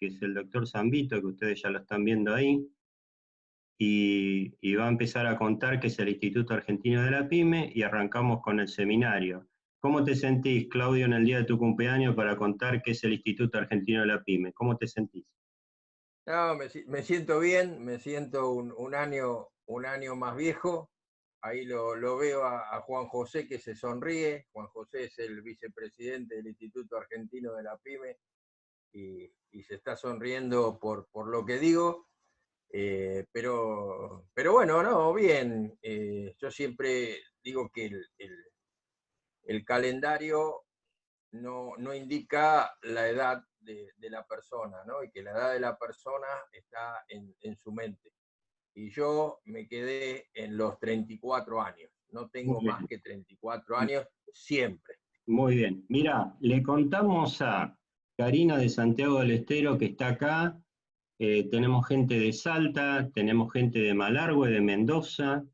que es el doctor Zambito, que ustedes ya lo están viendo ahí, y va a empezar a contar qué es el Instituto Argentino de la Pyme, y arrancamos con el seminario. ¿Cómo te sentís, Claudio, en el día de tu cumpleaños para contar qué es el Instituto Argentino de la Pyme? ¿Cómo te sentís? No, me siento bien, me siento un año más viejo. Ahí lo veo a Juan José que se sonríe. Juan José es el vicepresidente del Instituto Argentino de la Pyme y se está sonriendo por lo que digo. Pero bueno, no, bien. Yo siempre digo que el calendario no indica la edad de la persona, ¿no? Y que la edad de la persona está en su mente. Y yo me quedé en los 34 años. No Muy tengo más bien, que 34 años siempre. muy bien. Mira, le contamos a Karina de Santiago del Estero que está acá. Tenemos gente de Salta, tenemos gente de Malargüe, de Mendoza,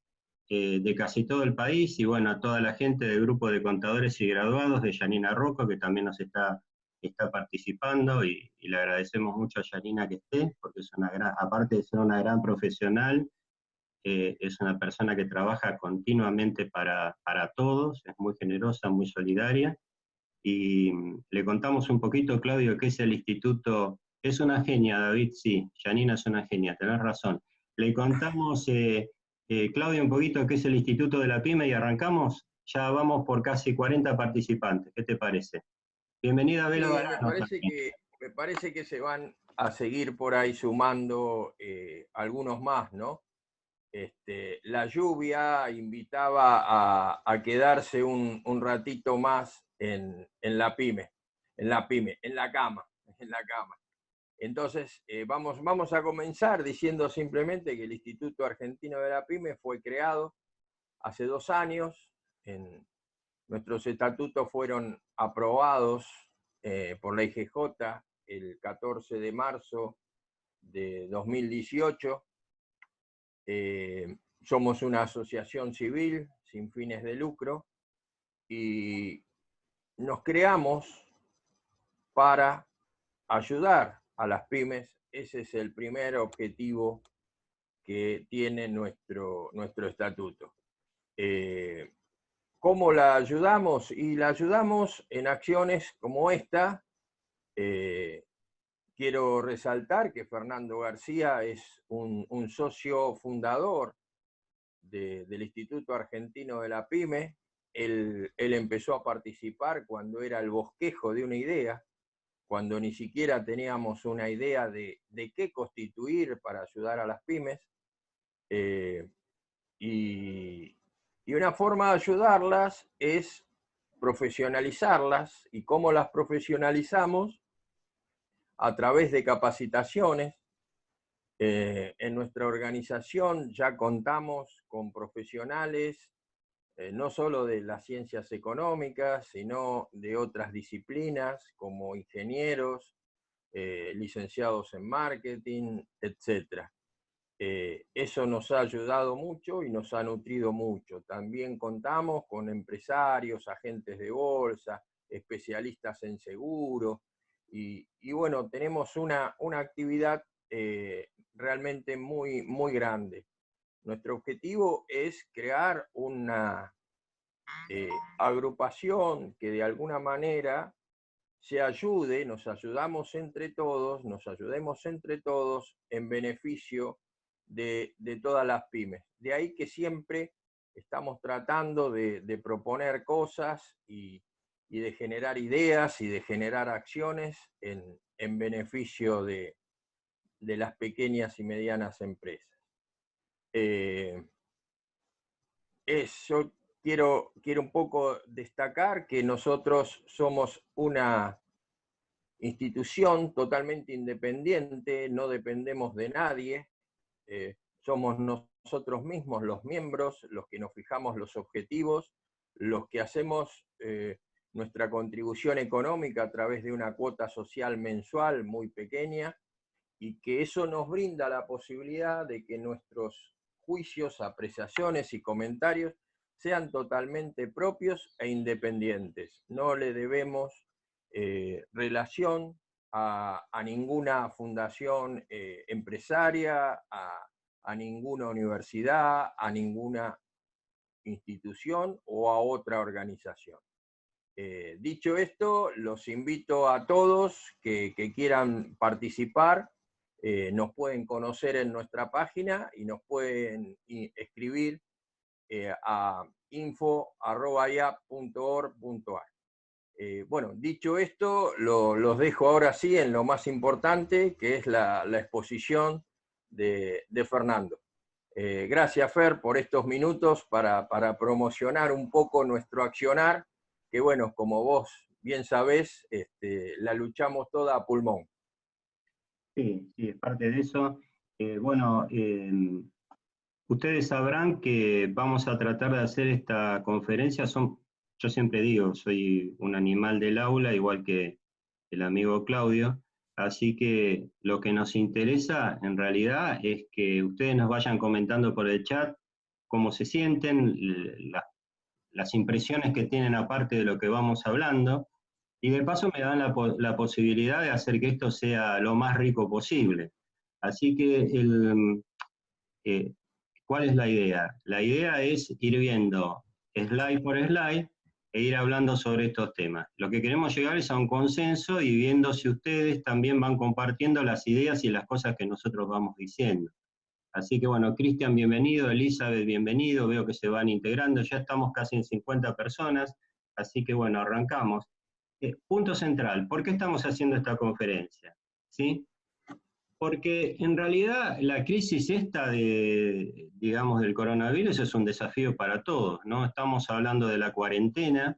de casi todo el país, y bueno, a toda la gente del grupo de contadores y graduados de Yanina Rocco, que también está participando, y le agradecemos mucho a Yanina que esté, porque es una gran, aparte de ser una gran profesional, es una persona que trabaja continuamente para todos, es muy generosa, muy solidaria, y le contamos un poquito, Claudio, qué es el instituto. Es una genia, David, sí, Janina es una genia, tenés razón. Le contamos, Claudio, un poquito qué es el Instituto de la Pyme y arrancamos. Ya vamos por casi 40 participantes, ¿qué te parece? Bienvenida, Bela Sí, Barano también. me parece que se van a seguir por ahí sumando algunos más, ¿no? La lluvia invitaba a quedarse un ratito más en la pyme, en la cama, en la cama. Entonces, vamos a comenzar diciendo simplemente que el Instituto Argentino de la Pyme fue creado hace 2 años. Nuestros estatutos fueron aprobados por la IGJ el 14 de marzo de 2018. Somos una asociación civil sin fines de lucro y nos creamos para ayudar a las pymes. Ese es el primer objetivo que tiene nuestro estatuto. ¿Cómo la ayudamos? Y la ayudamos en acciones como esta. Eh, Quiero resaltar que Fernando García es un socio fundador del Instituto Argentino de la Pyme. Él empezó a participar cuando era el bosquejo de una idea, cuando ni siquiera teníamos una idea de qué constituir para ayudar a las pymes. Eh, y, y una forma de ayudarlas es profesionalizarlas. ¿Y cómo las profesionalizamos? A través de capacitaciones. En nuestra organización ya contamos con profesionales no solo de las ciencias económicas, sino de otras disciplinas como ingenieros, licenciados en marketing, etc. Eso nos ha ayudado mucho y nos ha nutrido mucho. También contamos con empresarios, agentes de bolsa, especialistas en seguro, y bueno, tenemos una actividad realmente muy grande. Nuestro objetivo es crear una agrupación que de alguna manera se ayude, nos ayudemos entre todos en beneficio de todas las pymes. De ahí que siempre estamos tratando de proponer cosas y de generar ideas y de generar acciones en beneficio de las pequeñas y medianas empresas. Yo quiero un poco destacar que nosotros somos una institución totalmente independiente, no dependemos de nadie, somos nosotros mismos los miembros, los que nos fijamos los objetivos, los que hacemos nuestra contribución económica a través de una cuota social mensual muy pequeña, y que eso nos brinda la posibilidad de que nuestros juicios, apreciaciones y comentarios sean totalmente propios e independientes. No le debemos relación a ninguna fundación empresaria, a ninguna universidad, a ninguna institución o a otra organización. Dicho esto, los invito a todos que quieran participar. Nos pueden conocer en nuestra página y nos pueden escribir a info@iap.org.ar. Bueno, dicho esto, los dejo ahora sí en lo más importante, que es la exposición de Fernando. Gracias, Fer, por estos minutos para promocionar un poco nuestro accionar, que bueno, como vos bien sabés, la luchamos toda a pulmón. Sí, sí, es parte de eso. Bueno, ustedes sabrán que vamos a tratar de hacer esta conferencia. Yo siempre digo, soy un animal del aula, igual que el amigo Claudio, así que lo que nos interesa en realidad es que ustedes nos vayan comentando por el chat cómo se sienten, las impresiones que tienen aparte de lo que vamos hablando, y de paso me dan la posibilidad de hacer que esto sea lo más rico posible. Así que, ¿cuál es la idea? La idea es ir viendo slide por slide e ir hablando sobre estos temas. Lo que queremos llegar es a un consenso y viendo si ustedes también van compartiendo las ideas y las cosas que nosotros vamos diciendo. Así que bueno, Cristian, bienvenido, Elizabeth, bienvenido, veo que se van integrando, ya estamos casi en 50 personas, así que bueno, arrancamos. Punto central, ¿por qué estamos haciendo esta conferencia? ¿Sí? Porque en realidad la crisis esta digamos, del coronavirus es un desafío para todos, ¿no? Estamos hablando de la cuarentena,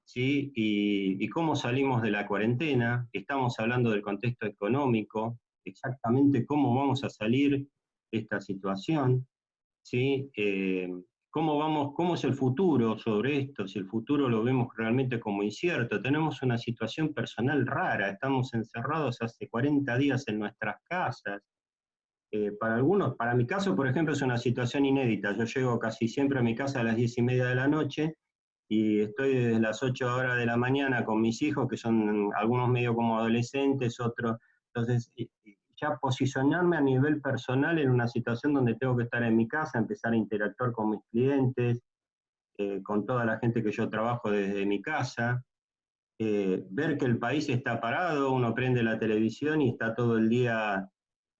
¿sí? Y cómo salimos de la cuarentena, estamos hablando del contexto económico, exactamente cómo vamos a salir de esta situación, ¿sí? ¿Cómo es el futuro sobre esto? Si el futuro lo vemos realmente como incierto, tenemos una situación personal rara, estamos encerrados hace 40 días en nuestras casas. Para algunos, para mi caso, por ejemplo, es una situación inédita. Yo llego casi siempre a mi casa a las 10:30 de la noche y estoy desde las 8 horas de la mañana con mis hijos, que son algunos medio como adolescentes, otros. Entonces, ya posicionarme a nivel personal en una situación donde tengo que estar en mi casa, empezar a interactuar con mis clientes, con toda la gente que yo trabajo desde mi casa, ver que el país está parado, uno prende la televisión y está todo el día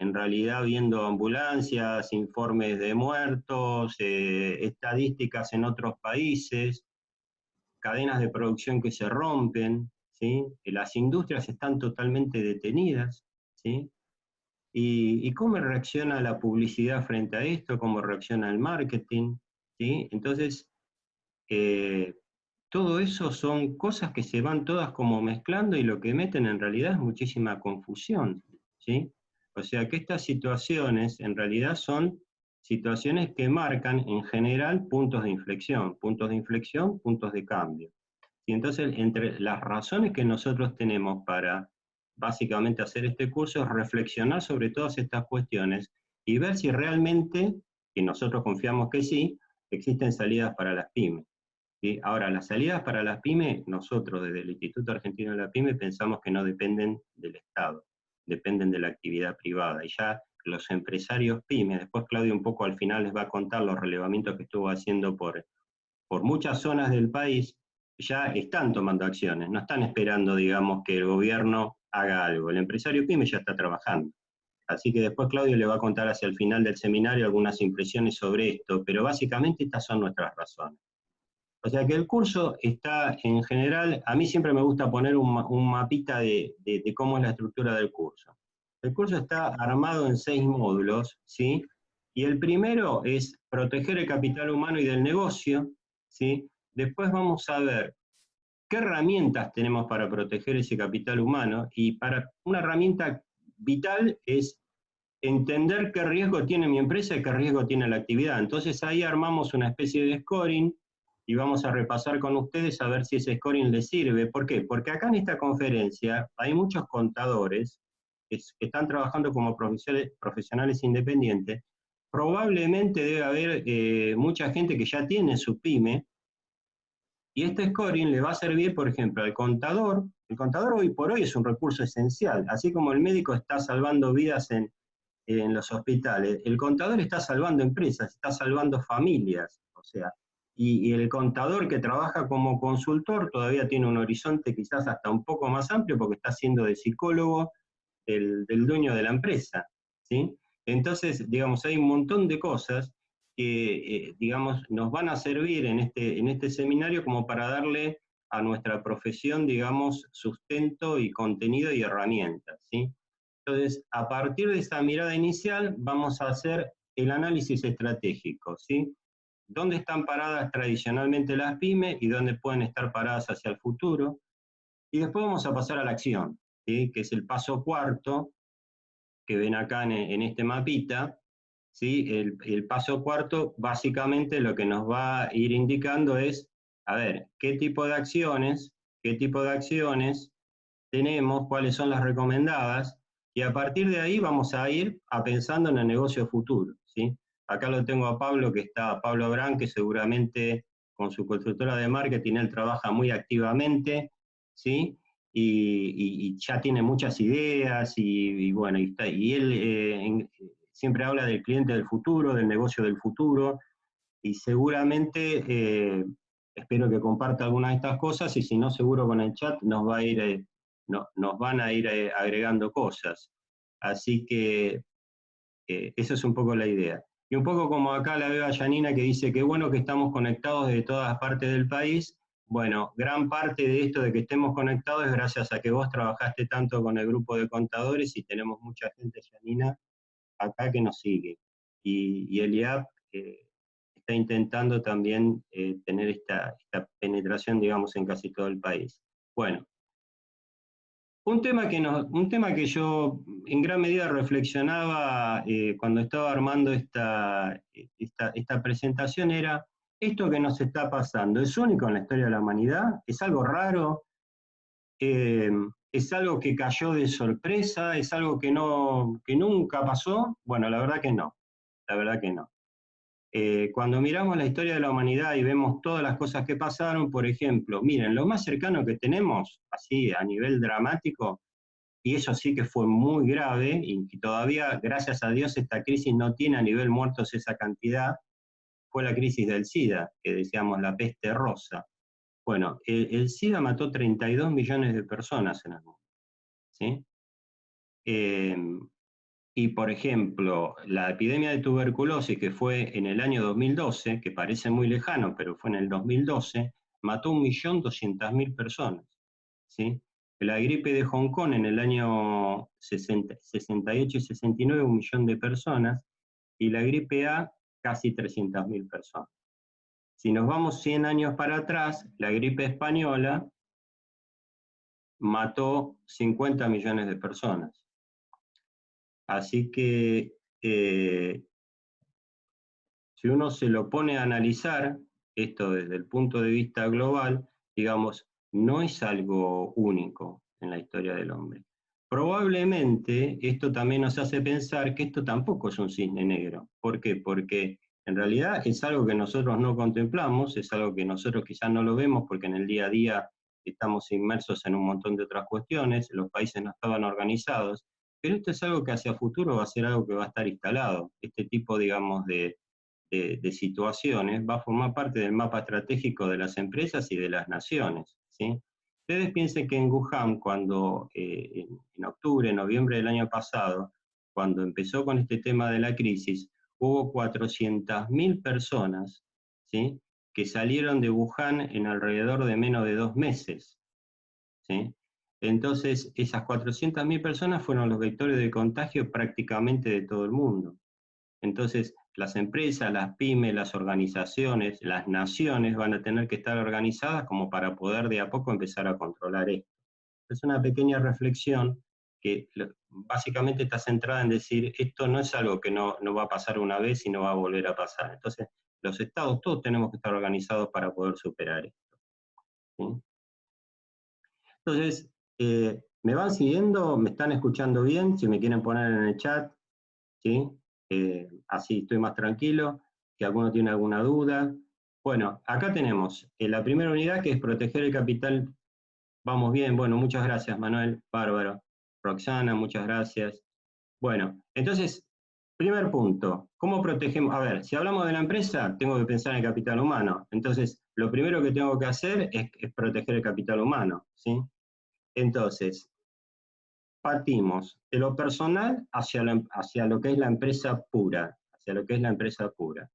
en realidad viendo ambulancias, informes de muertos, estadísticas en otros países, cadenas de producción que se rompen, ¿sí? Las industrias están totalmente detenidas, ¿sí? ¿Y cómo reacciona la publicidad frente a esto? ¿Cómo reacciona el marketing? ¿Sí? Entonces, eh, todo eso son cosas que se van todas como mezclando y lo que meten en realidad es muchísima confusión, ¿sí? O sea que estas situaciones en realidad son situaciones que marcan en general puntos de inflexión, puntos de cambio. Y entonces, entre las razones que nosotros tenemos para básicamente hacer este curso es reflexionar sobre todas estas cuestiones y ver si realmente, y nosotros confiamos que sí, existen salidas para las pymes. ¿Sí? Ahora, las salidas para las pymes, nosotros desde el Instituto Argentino de la Pyme pensamos que no dependen del Estado, dependen de la actividad privada. Y ya los empresarios pymes, después Claudio un poco al final les va a contar los relevamientos que estuvo haciendo por muchas zonas del país, ya están tomando acciones, no están esperando, digamos, que el gobierno haga algo. El empresario pyme ya está trabajando. Así que después Claudio le va a contar hacia el final del seminario algunas impresiones sobre esto, pero básicamente estas son nuestras razones. O sea que el curso está en general, a mí siempre me gusta poner un mapita de cómo es la estructura del curso. El curso está armado en 6 módulos, ¿sí? Y el primero es proteger el capital humano y del negocio, ¿sí? Después vamos a ver qué herramientas tenemos para proteger ese capital humano, y para una herramienta vital es entender qué riesgo tiene mi empresa y qué riesgo tiene la actividad. Entonces ahí armamos una especie de scoring y vamos a repasar con ustedes a ver si ese scoring les sirve. ¿Por qué? Porque acá en esta conferencia hay muchos contadores que están trabajando como profesionales independientes. Probablemente debe haber mucha gente que ya tiene su pyme Y este scoring le va a servir, por ejemplo, al contador. El contador hoy por hoy es un recurso esencial, así como el médico está salvando vidas en los hospitales, el contador está salvando empresas, está salvando familias, o sea, y el contador que trabaja como consultor todavía tiene un horizonte quizás hasta un poco más amplio porque está siendo de psicólogo del dueño de la empresa, ¿sí? Entonces, digamos, hay un montón de cosas que, digamos, nos van a servir en este seminario como para darle a nuestra profesión, digamos, sustento y contenido y herramientas, ¿sí? Entonces, a partir de esa mirada inicial, vamos a hacer el análisis estratégico, ¿sí? ¿Dónde están paradas tradicionalmente las pymes y dónde pueden estar paradas hacia el futuro? Y después vamos a pasar a la acción, ¿sí? Que es el paso cuarto, que ven acá en este mapita, ¿sí? El paso cuarto, básicamente lo que nos va a ir indicando es, a ver, qué tipo de acciones tenemos, cuáles son las recomendadas, y a partir de ahí vamos a ir a pensando en el negocio futuro, ¿sí? Acá lo tengo a Pablo, Pablo Abrán, que seguramente con su consultora de marketing él trabaja muy activamente, ¿sí? Y ya tiene muchas ideas, y bueno, y él siempre habla del cliente del futuro, del negocio del futuro, y seguramente espero que comparta algunas de estas cosas, y si no, seguro con el chat nos van a ir agregando cosas. Así que esa es un poco la idea. Y un poco como acá la veo a Janina que dice que bueno que estamos conectados de todas partes del país. Bueno, gran parte de esto de que estemos conectados es gracias a que vos trabajaste tanto con el grupo de contadores y tenemos mucha gente, Janina, acá que nos sigue. Y Eliab está intentando también tener esta penetración, digamos, en casi todo el país. Bueno, un tema que yo en gran medida reflexionaba cuando estaba armando esta presentación era, ¿esto que nos está pasando es único en la historia de la humanidad? ¿Es algo raro? ¿Es algo que cayó de sorpresa? ¿Es algo que nunca pasó? Bueno, la verdad que no. La verdad que no. Cuando miramos la historia de la humanidad y vemos todas las cosas que pasaron, por ejemplo, miren, lo más cercano que tenemos, así a nivel dramático, y eso sí que fue muy grave, y todavía, gracias a Dios, esta crisis no tiene a nivel muertos esa cantidad, fue la crisis del SIDA, que decíamos la peste rosa. Bueno, el SIDA mató 32 millones de personas en el mundo, ¿sí? Y, por ejemplo, la epidemia de tuberculosis, que fue en el año 2012, que parece muy lejano, pero fue en el 2012, mató 1.200.000 personas, ¿sí? La gripe de Hong Kong en el año 68 y 69, 1 millón de personas, y la gripe A, casi 300.000 personas. Si nos vamos 100 años para atrás, la gripe española mató 50 millones de personas. Así que si uno se lo pone a analizar, esto desde el punto de vista global, digamos, no es algo único en la historia del hombre. Probablemente esto también nos hace pensar que esto tampoco es un cisne negro. ¿Por qué? Porque en realidad es algo que nosotros no contemplamos, es algo que nosotros quizás no lo vemos porque en el día a día estamos inmersos en un montón de otras cuestiones, los países no estaban organizados, pero esto es algo que hacia futuro va a ser algo que va a estar instalado. Este tipo, digamos, de situaciones va a formar parte del mapa estratégico de las empresas y de las naciones, ¿sí? Ustedes piensen que en Wuhan, cuando en octubre, noviembre del año pasado, cuando empezó con este tema de la crisis, hubo 400.000 personas, ¿sí?, que salieron de Wuhan en alrededor de menos de 2 meses, ¿sí? Entonces, esas 400.000 personas fueron los vectores de contagio prácticamente de todo el mundo. Entonces, las empresas, las pymes, las organizaciones, las naciones van a tener que estar organizadas como para poder de a poco empezar a controlar esto. Es una pequeña reflexión que básicamente está centrada en decir, esto no es algo que no va a pasar una vez y no va a volver a pasar. Entonces, los estados todos tenemos que estar organizados para poder superar esto, ¿sí? Entonces, ¿me van siguiendo? ¿Me están escuchando bien? Si me quieren poner en el chat, ¿sí? Así estoy más tranquilo. Si alguno tiene alguna duda. Bueno, acá tenemos la primera unidad que es proteger el capital. Vamos bien, bueno, muchas gracias, Manuel, bárbaro. Roxana, muchas gracias. Bueno, entonces, primer punto, ¿cómo protegemos? A ver, si hablamos de la empresa, tengo que pensar en el capital humano. Entonces, lo primero que tengo que hacer es proteger el capital humano, ¿sí? Entonces, partimos de lo personal hacia lo que es la empresa pura, hacia lo que es la empresa pura.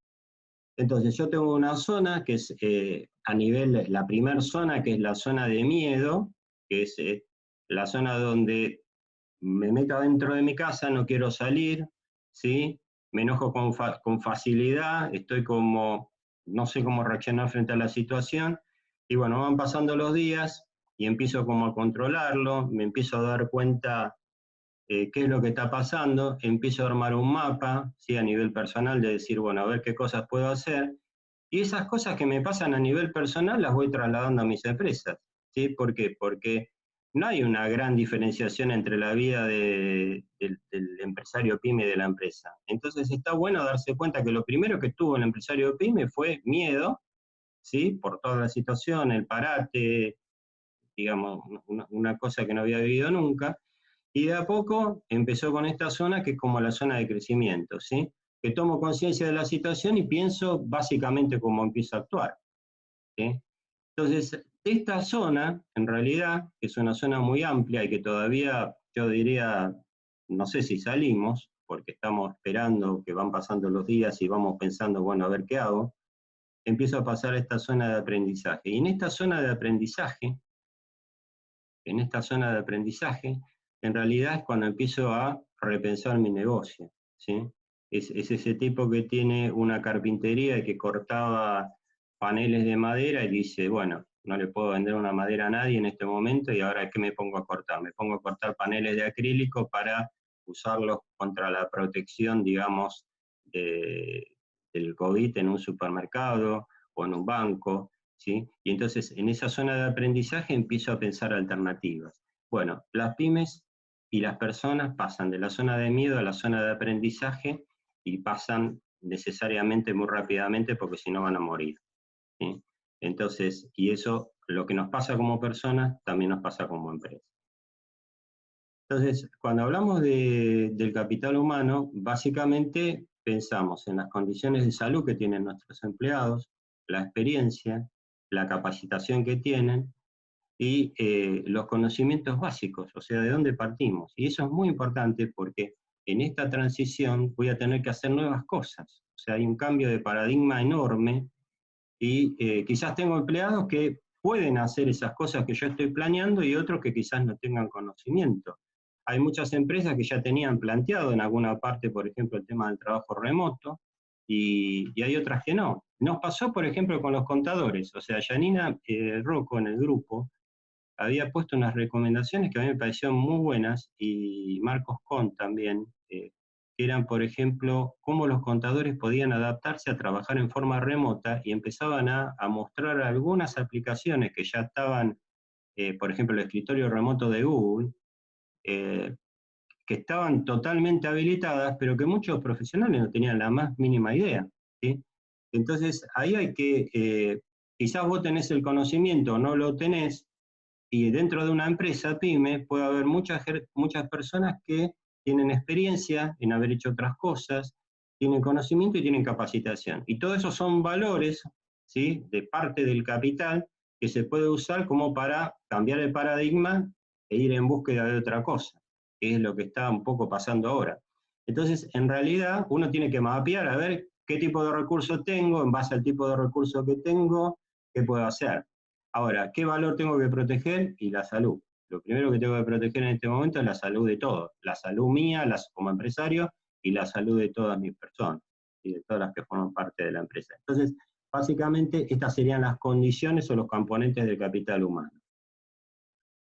Entonces, yo tengo una zona que es a nivel, la primera zona, que es la zona de miedo, que es la zona donde me meto dentro de mi casa, no quiero salir, ¿sí? Me enojo con facilidad, estoy como, no sé cómo reaccionar frente a la situación, y bueno, van pasando los días y empiezo como a controlarlo, me empiezo a dar cuenta qué es lo que está pasando, empiezo a armar un mapa, ¿sí? A nivel personal, de decir, bueno, a ver qué cosas puedo hacer, y esas cosas que me pasan a nivel personal las voy trasladando a mis empresas, ¿sí? ¿Por qué? Porque no hay una gran diferenciación entre la vida del empresario pyme y de la empresa. Entonces está bueno darse cuenta que lo primero que tuvo el empresario pyme fue miedo, ¿sí? Por toda la situación, el parate, digamos, una cosa que no había vivido nunca, y de a poco empezó con esta zona que es como la zona de crecimiento, ¿sí? Que tomo conciencia de la situación y pienso básicamente cómo empiezo a actuar, ¿sí? Entonces, esta zona, en realidad, que es una zona muy amplia y que todavía, yo diría, no sé si salimos, porque estamos esperando que van pasando los días y vamos pensando, bueno, a ver qué hago, empiezo a pasar a esta zona de aprendizaje. Y en esta zona de aprendizaje, en realidad es cuando empiezo a repensar mi negocio, ¿sí? Es ese tipo que tiene una carpintería y que cortaba paneles de madera y dice, bueno, no le puedo vender una madera a nadie en este momento y ahora ¿qué me pongo a cortar? Me pongo a cortar paneles de acrílico para usarlos contra la protección, digamos, del COVID en un supermercado o en un banco, ¿sí? Y entonces en esa zona de aprendizaje empiezo a pensar alternativas. Bueno, las pymes y las personas pasan de la zona de miedo a la zona de aprendizaje y pasan necesariamente muy rápidamente porque si no van a morir, ¿sí? Entonces, y eso, lo que nos pasa como personas, también nos pasa como empresa. Entonces, cuando hablamos del capital humano, básicamente pensamos en las condiciones de salud que tienen nuestros empleados, la experiencia, la capacitación que tienen y los conocimientos básicos, o sea, de dónde partimos. Y eso es muy importante porque en esta transición voy a tener que hacer nuevas cosas. O sea, hay un cambio de paradigma enorme y quizás tengo empleados que pueden hacer esas cosas que yo estoy planeando y otros que quizás no tengan conocimiento. Hay muchas empresas que ya tenían planteado en alguna parte, por ejemplo, el tema del trabajo remoto, y hay otras que no. Nos pasó, por ejemplo, con los contadores. O sea, Janina Rocco en el grupo había puesto unas recomendaciones que a mí me parecieron muy buenas, y Marcos Con también, que eran, por ejemplo, cómo los contadores podían adaptarse a trabajar en forma remota y empezaban a mostrar algunas aplicaciones que ya estaban, por ejemplo, el escritorio remoto de Google, eh, que estaban totalmente habilitadas, pero que muchos profesionales no tenían la más mínima idea, ¿sí? Entonces, ahí hay que, quizás vos tenés el conocimiento o no lo tenés, y dentro de una empresa pyme puede haber muchas personas que tienen experiencia en haber hecho otras cosas, tienen conocimiento y tienen capacitación. Y todo eso son valores, ¿sí? De parte del capital que se puede usar como para cambiar el paradigma e ir en búsqueda de otra cosa, que es lo que está un poco pasando ahora. Entonces, en realidad, uno tiene que mapear a ver qué tipo de recursos tengo, en base al tipo de recursos que tengo, qué puedo hacer. Ahora, ¿qué valor tengo que proteger? Y la salud. Lo primero que tengo que proteger en este momento es la salud de todos. La salud mía como empresario y la salud de todas mis personas y de todas las que forman parte de la empresa. Entonces, básicamente, estas serían las condiciones o los componentes del capital humano.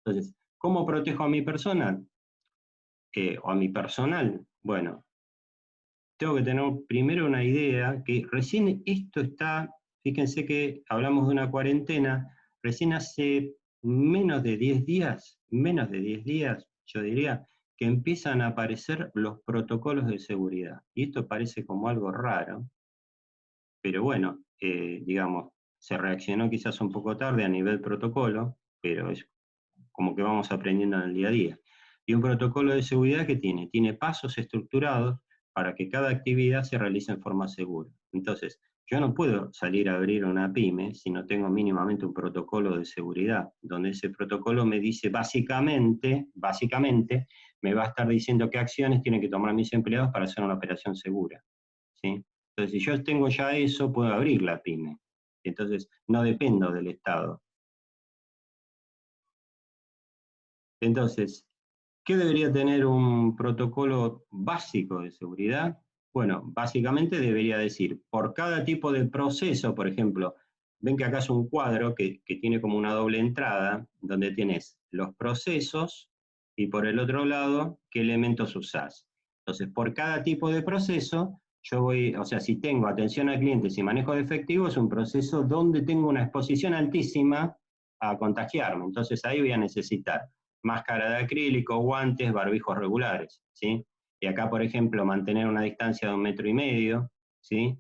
Entonces, ¿cómo protejo a mi persona? O a mi personal. Bueno, tengo que tener primero una idea que recién esto está, fíjense que hablamos de una cuarentena, recién hace menos de 10 días, yo diría, que empiezan a aparecer los protocolos de seguridad. Y esto parece como algo raro, pero bueno, digamos, se reaccionó quizás un poco tarde a nivel protocolo, pero es como que vamos aprendiendo en el día a día. Y un protocolo de seguridad que tiene pasos estructurados para que cada actividad se realice en forma segura. Entonces, yo no puedo salir a abrir una pyme si no tengo mínimamente un protocolo de seguridad, donde ese protocolo me dice básicamente, me va a estar diciendo qué acciones tienen que tomar mis empleados para hacer una operación segura, ¿sí? Entonces, si yo tengo ya eso, puedo abrir la pyme. Entonces, no dependo del Estado. Entonces, ¿qué debería tener un protocolo básico de seguridad? Bueno, básicamente debería decir, por cada tipo de proceso, por ejemplo, ven que acá es un cuadro que tiene como una doble entrada, donde tienes los procesos y por el otro lado, qué elementos usás. Entonces, por cada tipo de proceso, yo voy, o sea, si tengo atención a clientes y manejo de efectivo, es un proceso donde tengo una exposición altísima a contagiarme. Entonces, ahí voy a necesitar máscara de acrílico, guantes, barbijos regulares, ¿sí? Y acá, por ejemplo, mantener una distancia de 1,5 metros, ¿sí?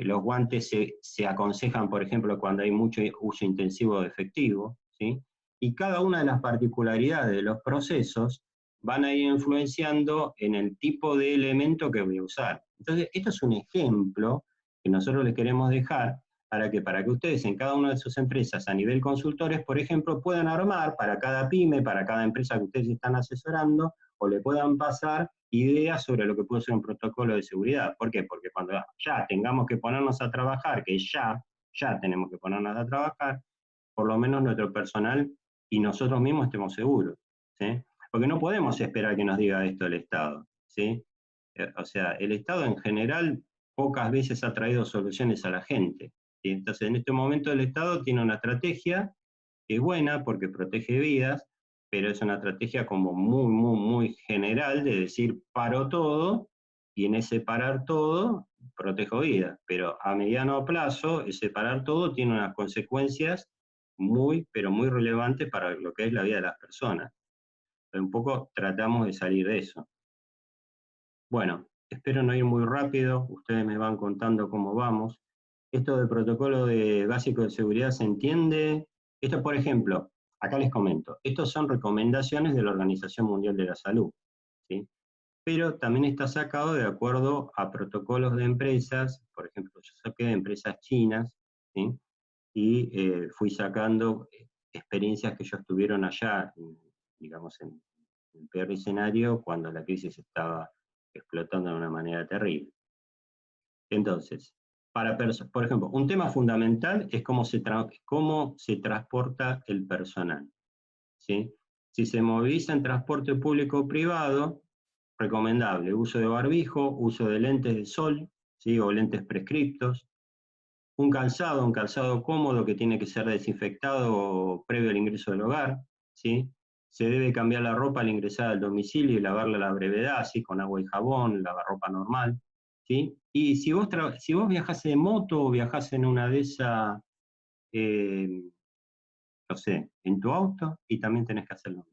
Los guantes se aconsejan, por ejemplo, cuando hay mucho uso intensivo de efectivo, ¿sí? Y cada una de las particularidades de los procesos van a ir influenciando en el tipo de elemento que voy a usar. Entonces, esto es un ejemplo que nosotros les queremos dejar para que ustedes en cada una de sus empresas a nivel consultores, por ejemplo, puedan armar para cada pyme, para cada empresa que ustedes están asesorando, o le puedan pasar ideas sobre lo que puede ser un protocolo de seguridad. ¿Por qué? Porque cuando ya tengamos que ponernos a trabajar, que ya tenemos que ponernos a trabajar, por lo menos nuestro personal y nosotros mismos estemos seguros, ¿sí? Porque no podemos esperar que nos diga esto el Estado, ¿sí? O sea, el Estado en general pocas veces ha traído soluciones a la gente. ¿Sí? Entonces, en este momento el Estado tiene una estrategia que es buena porque protege vidas, pero es una estrategia como muy general de decir paro todo y en ese parar todo protejo vidas. Pero a mediano plazo, ese parar todo tiene unas consecuencias pero muy relevantes para lo que es la vida de las personas. Un poco tratamos de salir de eso. Bueno, espero no ir muy rápido, ustedes me van contando cómo vamos. Esto del protocolo básico de seguridad se entiende. Esto, por ejemplo, acá les comento, estos son recomendaciones de la Organización Mundial de la Salud, ¿sí? Pero también está sacado de acuerdo a protocolos de empresas, por ejemplo, yo saqué de empresas chinas, ¿sí? Y fui sacando experiencias que ellos tuvieron allá, digamos, en el peor escenario, cuando la crisis estaba explotando de una manera terrible. Entonces, por ejemplo, un tema fundamental es cómo se transporta el personal, ¿sí? Si se moviliza en transporte público o privado, recomendable uso de barbijo, uso de lentes de sol, ¿sí? O lentes prescriptos, un calzado cómodo que tiene que ser desinfectado previo al ingreso del hogar, ¿sí? Se debe cambiar la ropa al ingresar al domicilio y lavarla a la brevedad, así con agua y jabón, lavarropa normal, ¿sí? Y si vos viajás en moto o viajás en una de esas, eh, no sé, en tu auto, y también tenés que hacerlo.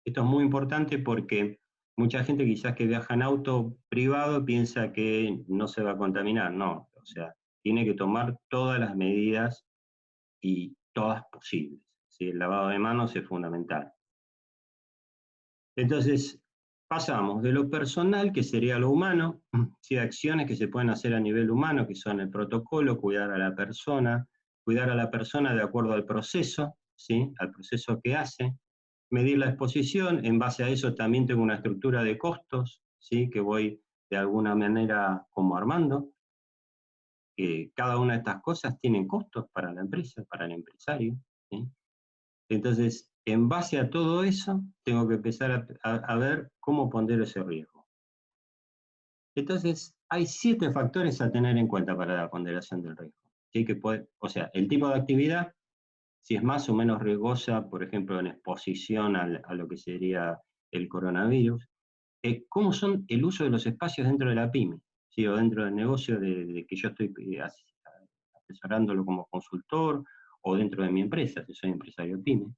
Esto es muy importante porque mucha gente quizás que viaja en auto privado piensa que no se va a contaminar, no, o sea, tiene que tomar todas las medidas y todas posibles, ¿sí? El lavado de manos es fundamental. Entonces, pasamos de lo personal, que sería lo humano, ¿sí? Acciones que se pueden hacer a nivel humano, que son el protocolo, cuidar a la persona de acuerdo al proceso, ¿sí? Al proceso que hace, medir la exposición, en base a eso también tengo una estructura de costos, ¿sí? Que voy de alguna manera como armando. Cada una de estas cosas tienen costos para la empresa, para el empresario, ¿sí? Entonces, en base a todo eso, tengo que empezar a ver cómo poner ese riesgo. Entonces, hay 7 factores a tener en cuenta para la ponderación del riesgo. ¿Sí? O sea, el tipo de actividad, si es más o menos riesgosa, por ejemplo, en exposición a lo que sería el coronavirus, cómo son el uso de los espacios dentro de la pyme, ¿sí? O dentro del negocio de que yo estoy asesorándolo como consultor, o dentro de mi empresa, si soy empresario pyme.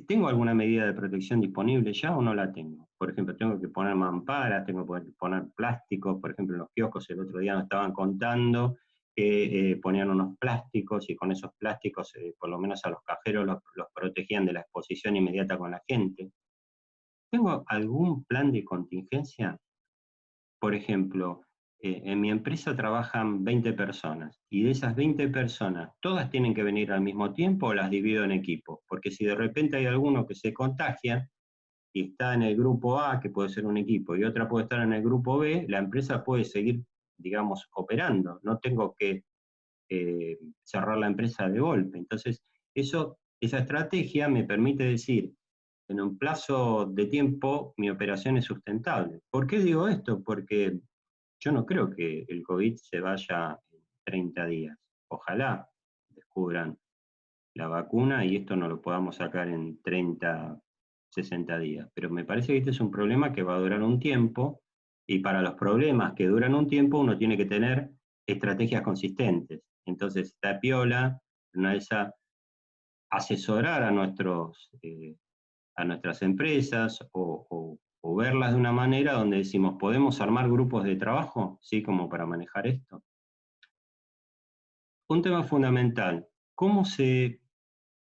¿Tengo alguna medida de protección disponible ya o no la tengo? Por ejemplo, tengo que poner mamparas, tengo que poner plástico, por ejemplo, en los kioscos el otro día nos estaban contando que ponían unos plásticos y con esos plásticos, por lo menos a los cajeros, los protegían de la exposición inmediata con la gente. ¿Tengo algún plan de contingencia? Por ejemplo, en mi empresa trabajan 20 personas y de esas 20 personas, ¿todas tienen que venir al mismo tiempo o las divido en equipos? Porque si de repente hay alguno que se contagia y está en el grupo A, que puede ser un equipo, y otra puede estar en el grupo B, la empresa puede seguir, digamos, operando. No tengo que cerrar la empresa de golpe. Entonces, esa estrategia me permite decir, en un plazo de tiempo, mi operación es sustentable. ¿Por qué digo esto? Porque yo no creo que el COVID se vaya en 30 días. Ojalá descubran la vacuna y esto no lo podamos sacar en 30, 60 días. Pero me parece que este es un problema que va a durar un tiempo y para los problemas que duran un tiempo uno tiene que tener estrategias consistentes. Entonces está piola, una de esas, asesorar a nuestras empresas o verlas de una manera donde decimos, ¿podemos armar grupos de trabajo? ¿Sí? Como para manejar esto. Un tema fundamental, ¿cómo se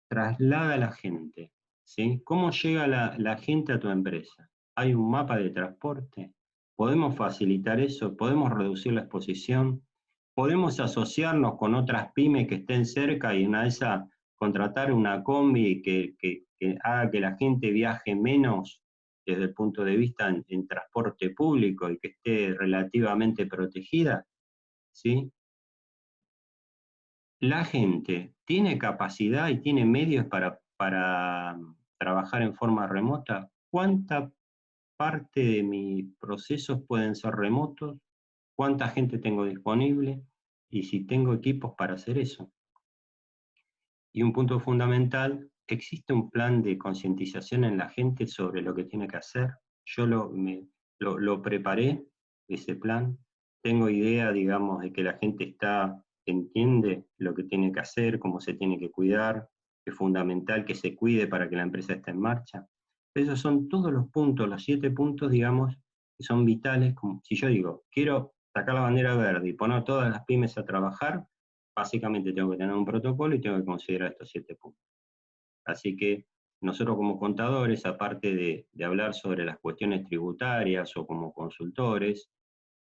traslada la gente? ¿Sí? ¿Cómo llega la gente a tu empresa? ¿Hay un mapa de transporte? ¿Podemos facilitar eso? ¿Podemos reducir la exposición? ¿Podemos asociarnos con otras pymes que estén cerca y una de esas contratar una combi que haga que la gente viaje menos desde el punto de vista en transporte público y que esté relativamente protegida? ¿Sí? La gente tiene capacidad y tiene medios para trabajar en forma remota. ¿Cuánta parte de mis procesos pueden ser remotos? ¿Cuánta gente tengo disponible? Y si tengo equipos para hacer eso. Y un punto fundamental, ¿existe un plan de concientización en la gente sobre lo que tiene que hacer? Yo lo preparé, ese plan. Tengo idea, digamos, de que la gente entiende lo que tiene que hacer, cómo se tiene que cuidar, es fundamental que se cuide para que la empresa esté en marcha. Esos son todos los puntos, los 7 puntos, digamos, que son vitales. Como si yo digo, quiero sacar la bandera verde y poner todas las pymes a trabajar, básicamente tengo que tener un protocolo y tengo que considerar estos 7 puntos. Así que nosotros como contadores, aparte de hablar sobre las cuestiones tributarias o como consultores,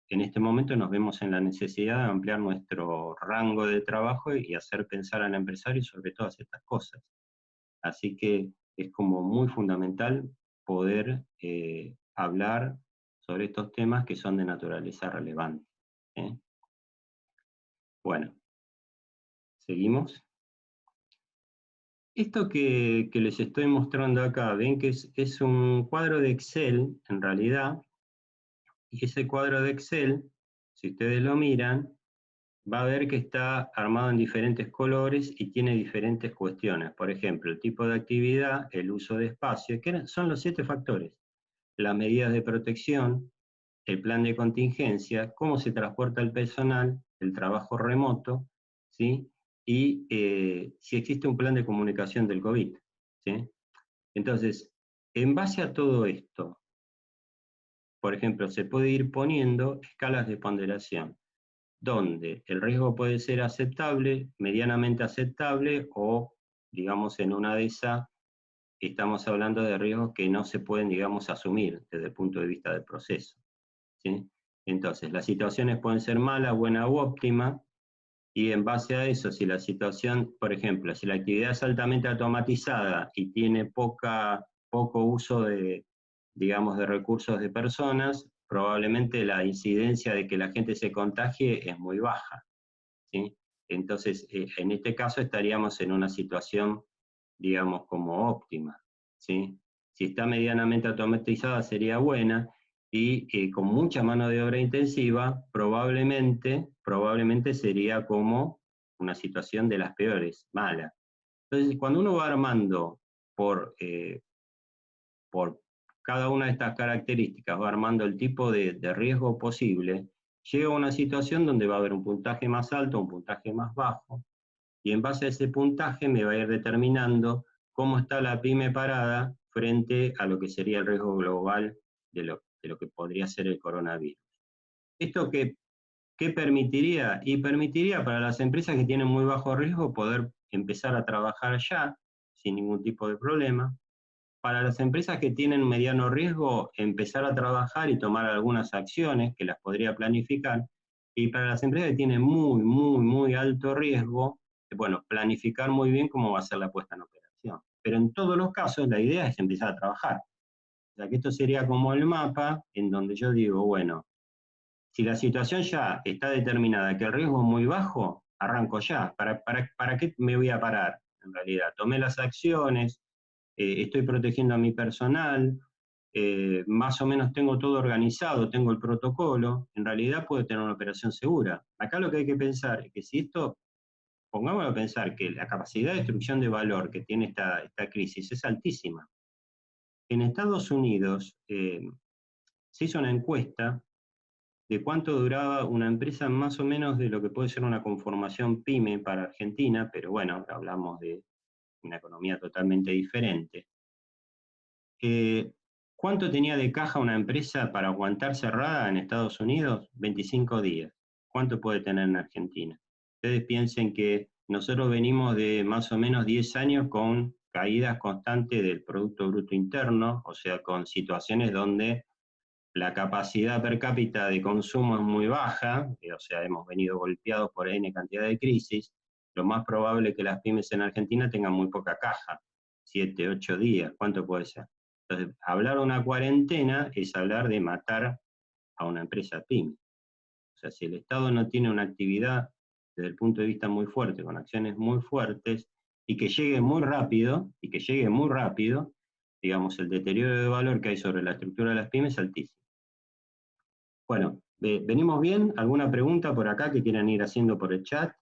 en este momento nos vemos en la necesidad de ampliar nuestro rango de trabajo y hacer pensar al empresario sobre todas estas cosas. Así que es como muy fundamental poder hablar sobre estos temas que son de naturaleza relevante. ¿Eh? Bueno, seguimos. Esto que les estoy mostrando acá, ven que es un cuadro de Excel, en realidad, y ese cuadro de Excel, si ustedes lo miran, va a ver que está armado en diferentes colores y tiene diferentes cuestiones. Por ejemplo, el tipo de actividad, el uso de espacio, que son los 7 factores. Las medidas de protección, el plan de contingencia, cómo se transporta el personal, el trabajo remoto, ¿sí? Y si existe un plan de comunicación del COVID. ¿Sí? Entonces, en base a todo esto, por ejemplo, se puede ir poniendo escalas de ponderación, donde el riesgo puede ser aceptable, medianamente aceptable, o, digamos, en una de esas, estamos hablando de riesgos que no se pueden, digamos, asumir desde el punto de vista del proceso. ¿Sí? Entonces, las situaciones pueden ser mala, buena u óptima, y en base a eso, si la situación, por ejemplo, si la actividad es altamente automatizada y tiene poco uso de, digamos, de recursos de personas, probablemente la incidencia de que la gente se contagie es muy baja. ¿Sí? Entonces, en este caso estaríamos en una situación, digamos, como óptima. ¿Sí? Si está medianamente automatizada sería buena, y con mucha mano de obra intensiva, probablemente sería como una situación de las peores, mala. Entonces, cuando uno va armando por cada una de estas características, va armando el tipo de riesgo posible, llega a una situación donde va a haber un puntaje más alto, un puntaje más bajo, y en base a ese puntaje me va a ir determinando cómo está la pyme parada frente a lo que sería el riesgo global de lo que podría ser el coronavirus. ¿Esto qué ¿Qué permitiría? Y permitiría para las empresas que tienen muy bajo riesgo poder empezar a trabajar ya, sin ningún tipo de problema. Para las empresas que tienen mediano riesgo, empezar a trabajar y tomar algunas acciones que las podría planificar. Y para las empresas que tienen muy alto riesgo, bueno, planificar muy bien cómo va a ser la puesta en operación. Pero en todos los casos, la idea es empezar a trabajar. O sea, que esto sería como el mapa en donde yo digo, bueno, si la situación ya está determinada, que el riesgo es muy bajo, arranco ya. ¿Para qué me voy a parar? En realidad, tomé las acciones, estoy protegiendo a mi personal, más o menos tengo todo organizado, tengo el protocolo, en realidad puedo tener una operación segura. Acá lo que hay que pensar es que si esto, pongámoslo a pensar que la capacidad de destrucción de valor que tiene esta crisis es altísima. En Estados Unidos se hizo una encuesta de cuánto duraba una empresa más o menos de lo que puede ser una conformación pyme para Argentina, pero bueno, hablamos de una economía totalmente diferente. ¿Cuánto tenía de caja una empresa para aguantar cerrada en Estados Unidos? 25 días. ¿Cuánto puede tener en Argentina? Ustedes piensen que nosotros venimos de más o menos 10 años con caídas constantes del Producto Bruto Interno, o sea, con situaciones donde la capacidad per cápita de consumo es muy baja, o sea, hemos venido golpeados por N cantidad de crisis. Lo más probable es que las pymes en Argentina tengan muy poca caja, 7, 8 días, ¿cuánto puede ser? Entonces, hablar de una cuarentena es hablar de matar a una empresa pyme. O sea, si el Estado no tiene una actividad desde el punto de vista muy fuerte, con acciones muy fuertes, y que llegue muy rápido, digamos, el deterioro de valor que hay sobre la estructura de las pymes es altísimo. Bueno, ¿venimos bien? ¿Alguna pregunta por acá que quieran ir haciendo por el chat?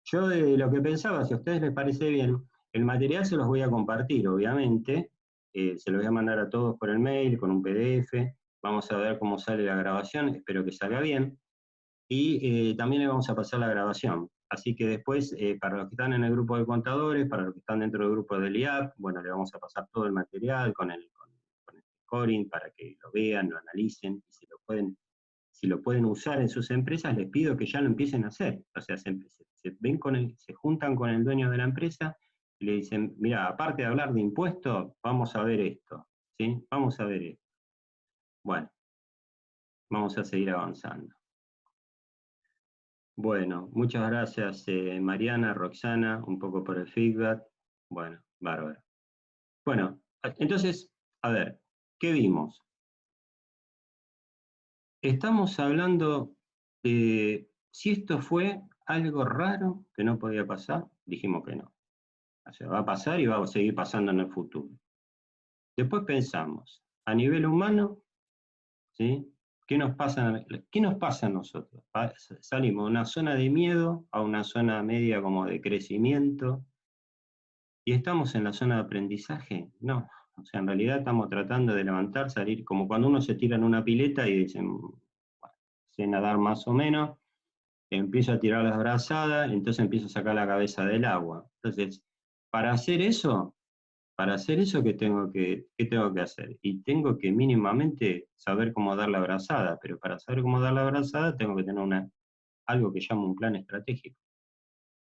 Yo lo que pensaba, si a ustedes les parece bien, el material se los voy a compartir, obviamente, se los voy a mandar a todos por el mail, con un PDF, vamos a ver cómo sale la grabación, espero que salga bien, y también le vamos a pasar la grabación. Así que después, para los que están en el grupo de contadores, para los que están dentro del grupo del IAP, bueno, le vamos a pasar todo el material con el scoring para que lo vean, lo analicen, y si lo pueden usar en sus empresas, les pido que ya lo empiecen a hacer. O sea, se juntan con el dueño de la empresa y le dicen, mira, aparte de hablar de impuestos, vamos a ver esto, ¿sí? Vamos a ver esto. Bueno, vamos a seguir avanzando. Bueno, muchas gracias Mariana, Roxana, un poco por el feedback. Bueno, bárbaro. Bueno, entonces, a ver, ¿qué vimos? Estamos hablando de si esto fue algo raro que no podía pasar, dijimos que no. O sea, va a pasar y va a seguir pasando en el futuro. Después pensamos, a nivel humano, ¿sí? ¿Qué nos pasa a nosotros? Salimos de una zona de miedo a una zona media como de crecimiento, y estamos en la zona de aprendizaje. No, o sea, en realidad estamos tratando de levantar, salir, como cuando uno se tira en una pileta y dicen, bueno, sé nadar más o menos, empiezo a tirar las brazadas, entonces empiezo a sacar la cabeza del agua. Entonces, para hacer eso, ¿qué tengo que hacer? Y tengo que mínimamente saber cómo dar la brazada, pero para saber cómo dar la brazada tengo que tener algo que llamo un plan estratégico.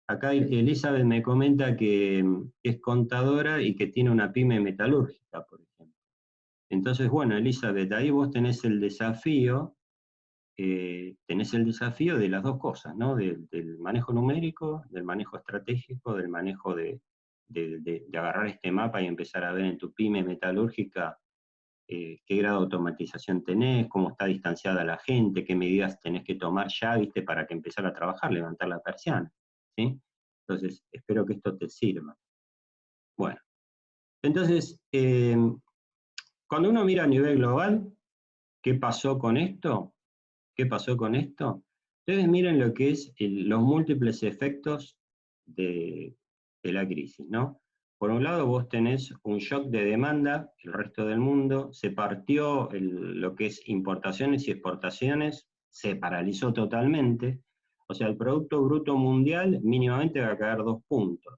Acá Elizabeth me comenta que es contadora y que tiene una pyme metalúrgica, por ejemplo. Entonces, bueno, Elizabeth, ahí vos tenés el desafío de las dos cosas, ¿no? Del manejo numérico, del manejo estratégico, del manejo de agarrar este mapa y empezar a ver en tu pyme metalúrgica qué grado de automatización tenés, cómo está distanciada la gente, qué medidas tenés que tomar ya, ¿viste? Para que empezar a trabajar, levantar la persiana, ¿sí? Entonces, espero que esto te sirva. Bueno, entonces, cuando uno mira a nivel global, ¿qué pasó con esto? ¿Qué pasó con esto? Ustedes miren lo que es los múltiples efectos de la crisis, ¿no? Por un lado vos tenés un shock de demanda, el resto del mundo, se partió lo que es importaciones y exportaciones, se paralizó totalmente, o sea, el Producto Bruto Mundial mínimamente va a caer 2 puntos,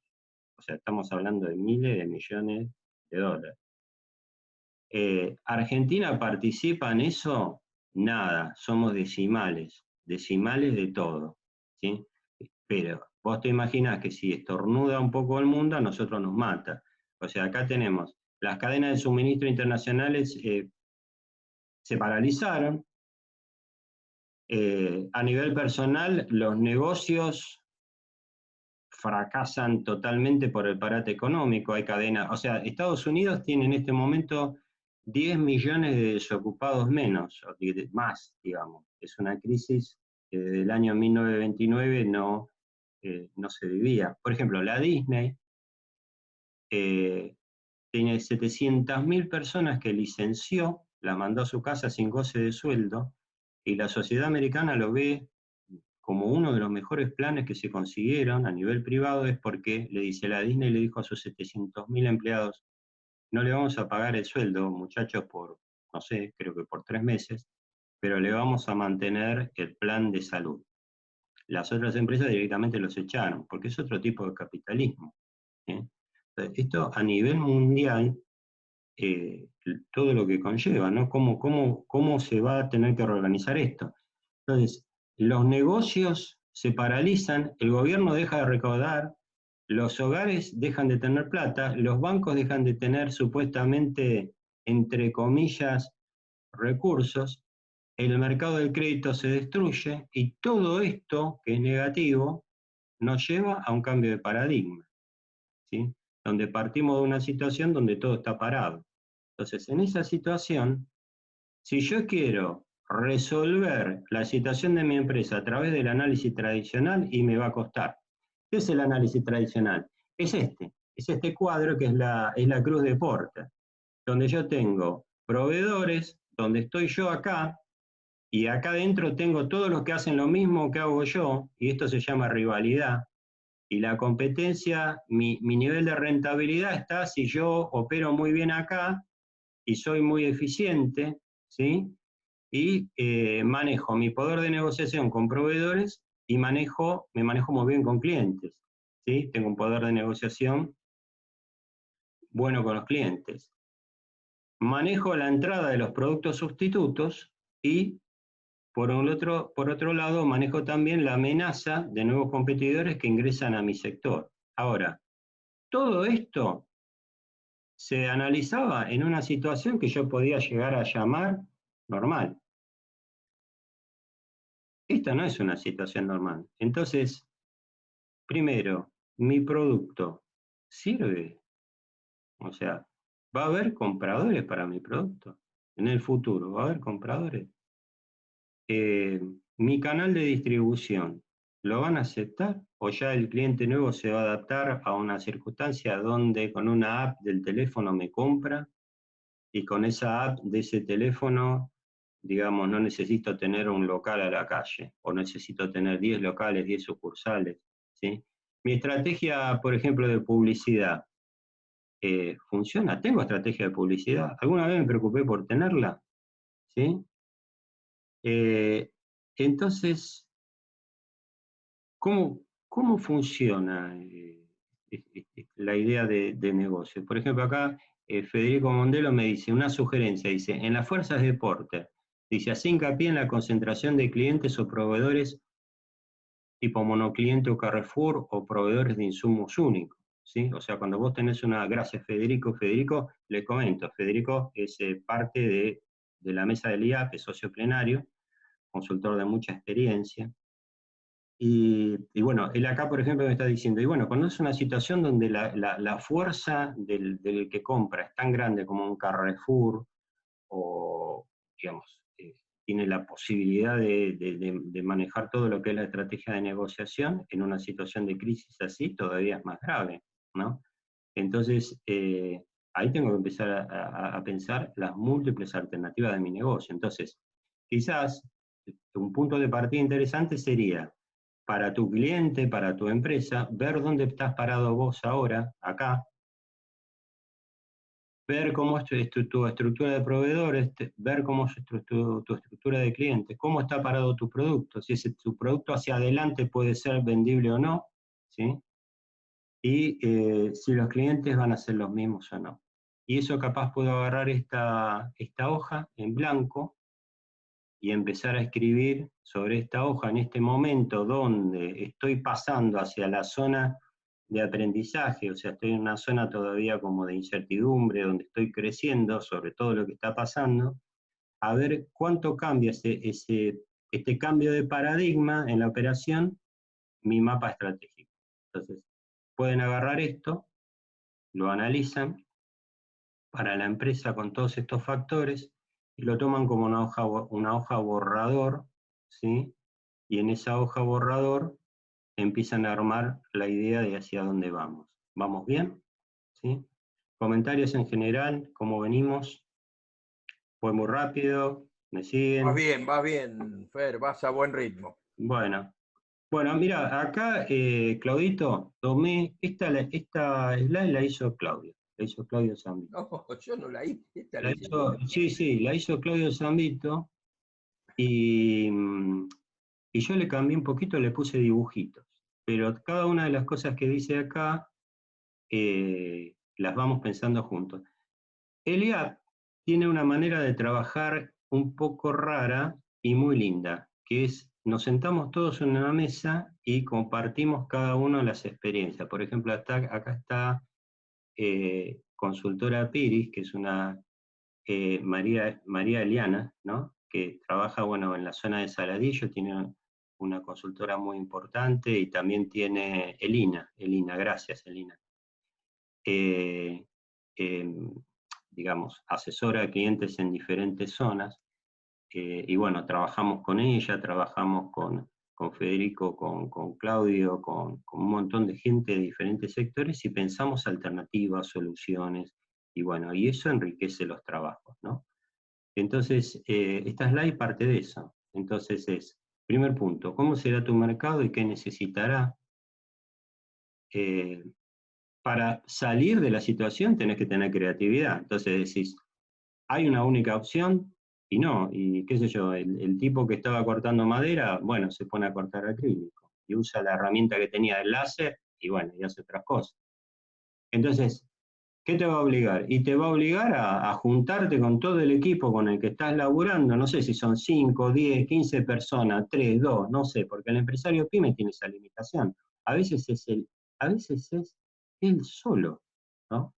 o sea, estamos hablando de miles de millones de dólares. ¿Argentina participa en eso? Nada, somos decimales. decimales de todo, ¿sí? Pero vos te imaginás que si estornuda un poco el mundo, a nosotros nos mata. O sea, acá tenemos las cadenas de suministro internacionales se paralizaron. A nivel personal, los negocios fracasan totalmente por el parate económico. Hay cadenas, o sea, Estados Unidos tiene en este momento 10 millones de desocupados menos, o más, digamos. Es una crisis que desde el año 1929 no se vivía. Por ejemplo, la Disney tiene 700.000 personas que licenció, las mandó a su casa sin goce de sueldo, y la sociedad americana lo ve como uno de los mejores planes que se consiguieron a nivel privado, es porque le dice la Disney, le dijo a sus 700.000 empleados, no le vamos a pagar el sueldo, muchachos, por, no sé, creo que por 3 meses, pero le vamos a mantener el plan de salud. Las otras empresas directamente los echaron, porque es otro tipo de capitalismo. ¿Eh? Esto a nivel mundial, todo lo que conlleva, ¿no? ¿Cómo se va a tener que reorganizar esto? Entonces, los negocios se paralizan, el gobierno deja de recaudar, los hogares dejan de tener plata, los bancos dejan de tener supuestamente, entre comillas, recursos, el mercado del crédito se destruye y todo esto, que es negativo, nos lleva a un cambio de paradigma, ¿sí? Donde partimos de una situación donde todo está parado. Entonces, en esa situación, si yo quiero resolver la situación de mi empresa a través del análisis tradicional, y me va a costar. ¿Qué es el análisis tradicional? Es este cuadro que es la cruz de Porter, donde yo tengo proveedores, donde estoy yo acá, y acá adentro tengo todos los que hacen lo mismo que hago yo, y esto se llama rivalidad. Y la competencia, mi nivel de rentabilidad está si yo opero muy bien acá y soy muy eficiente, ¿sí? Y manejo mi poder de negociación con proveedores y me manejo muy bien con clientes, ¿sí? Tengo un poder de negociación bueno con los clientes. Manejo la entrada de los productos sustitutos y por otro lado manejo también la amenaza de nuevos competidores que ingresan a mi sector. Ahora, todo esto se analizaba en una situación que yo podía llegar a llamar normal. Esta no es una situación normal. Entonces, primero, mi producto sirve. O sea, ¿va a haber compradores para mi producto? En el futuro, ¿va a haber compradores? Mi canal de distribución, ¿lo van a aceptar? ¿O ya el cliente nuevo se va a adaptar a una circunstancia donde con una app del teléfono me compra y con esa app de ese teléfono, digamos, no necesito tener un local a la calle o necesito tener 10 locales, 10 sucursales, ¿sí? Mi estrategia, por ejemplo, de publicidad, ¿funciona? ¿Tengo estrategia de publicidad? ¿Alguna vez me preocupé por tenerla? ¿Sí? Eh, entonces, ¿cómo funciona la idea de negocio? Por ejemplo, acá Federico Mondelo me dice una sugerencia, dice, en las fuerzas de Porter, dice, hace hincapié en la concentración de clientes o proveedores tipo monocliente o Carrefour o proveedores de insumos únicos, ¿sí? O sea, cuando vos tenés gracias Federico, le comento, Federico es parte de la mesa del IAP, es socio plenario, consultor de mucha experiencia. Y bueno, él acá, por ejemplo, me está diciendo, y bueno, cuando es una situación donde la fuerza del que compra es tan grande como un Carrefour, o, digamos, tiene la posibilidad de manejar todo lo que es la estrategia de negociación, en una situación de crisis así todavía es más grave, ¿no? Entonces, ahí tengo que empezar a pensar las múltiples alternativas de mi negocio. Entonces, quizás un punto de partida interesante sería, para tu cliente, para tu empresa, ver dónde estás parado vos ahora, acá, ver cómo es tu estructura de proveedores, ver cómo es tu estructura de clientes, cómo está parado tu producto, si tu producto hacia adelante puede ser vendible o no, ¿sí? Y si los clientes van a ser los mismos o no. Y eso capaz puedo agarrar esta hoja en blanco y empezar a escribir sobre esta hoja en este momento donde estoy pasando hacia la zona de aprendizaje, o sea, estoy en una zona todavía como de incertidumbre, donde estoy creciendo sobre todo lo que está pasando, a ver cuánto cambia este cambio de paradigma en la operación, mi mapa estratégico. Entonces, pueden agarrar esto, lo analizan para la empresa con todos estos factores y lo toman como una hoja borrador, ¿sí? Y en esa hoja borrador empiezan a armar la idea de hacia dónde vamos. ¿Vamos bien? ¿Sí? Comentarios en general, ¿cómo venimos? ¿Fue muy rápido? ¿Me siguen? Vas bien, Fer, vas a buen ritmo. Bueno, mira, acá, Claudito, tomé, esta slide la hizo Claudio Zambito. No, yo no la hice, esta la hiciste vos. Sí, la hizo Claudio Zambito, y, y yo le cambié un poquito, le puse dibujitos, pero cada una de las cosas que dice acá, las vamos pensando juntos. El IAP tiene una manera de trabajar un poco rara y muy linda, que es, nos sentamos todos en una mesa y compartimos cada uno las experiencias. Por ejemplo, acá está consultora Piris, que es una María Eliana, ¿no? Que trabaja, bueno, en la zona de Saladillo, tiene una consultora muy importante, y también tiene Elina, gracias Elina. Eh, digamos, asesora a clientes en diferentes zonas, y bueno, trabajamos con ella, trabajamos con Federico, con Claudio, con un montón de gente de diferentes sectores, y pensamos alternativas, soluciones, y bueno, y eso enriquece los trabajos, ¿no? Entonces, esta slide parte de eso. Entonces primer punto, ¿cómo será tu mercado y qué necesitará? Para salir de la situación tenés que tener creatividad. Entonces decís, ¿hay una única opción? Y no, y qué sé yo, el tipo que estaba cortando madera, bueno, se pone a cortar acrílico, y usa la herramienta que tenía del láser, y bueno, y hace otras cosas. Entonces, ¿qué te va a obligar? Y te va a obligar a juntarte con todo el equipo con el que estás laburando, no sé si son 5, 10, 15 personas, 3, 2, no sé, porque el empresario pyme tiene esa limitación. A veces es él solo, ¿no?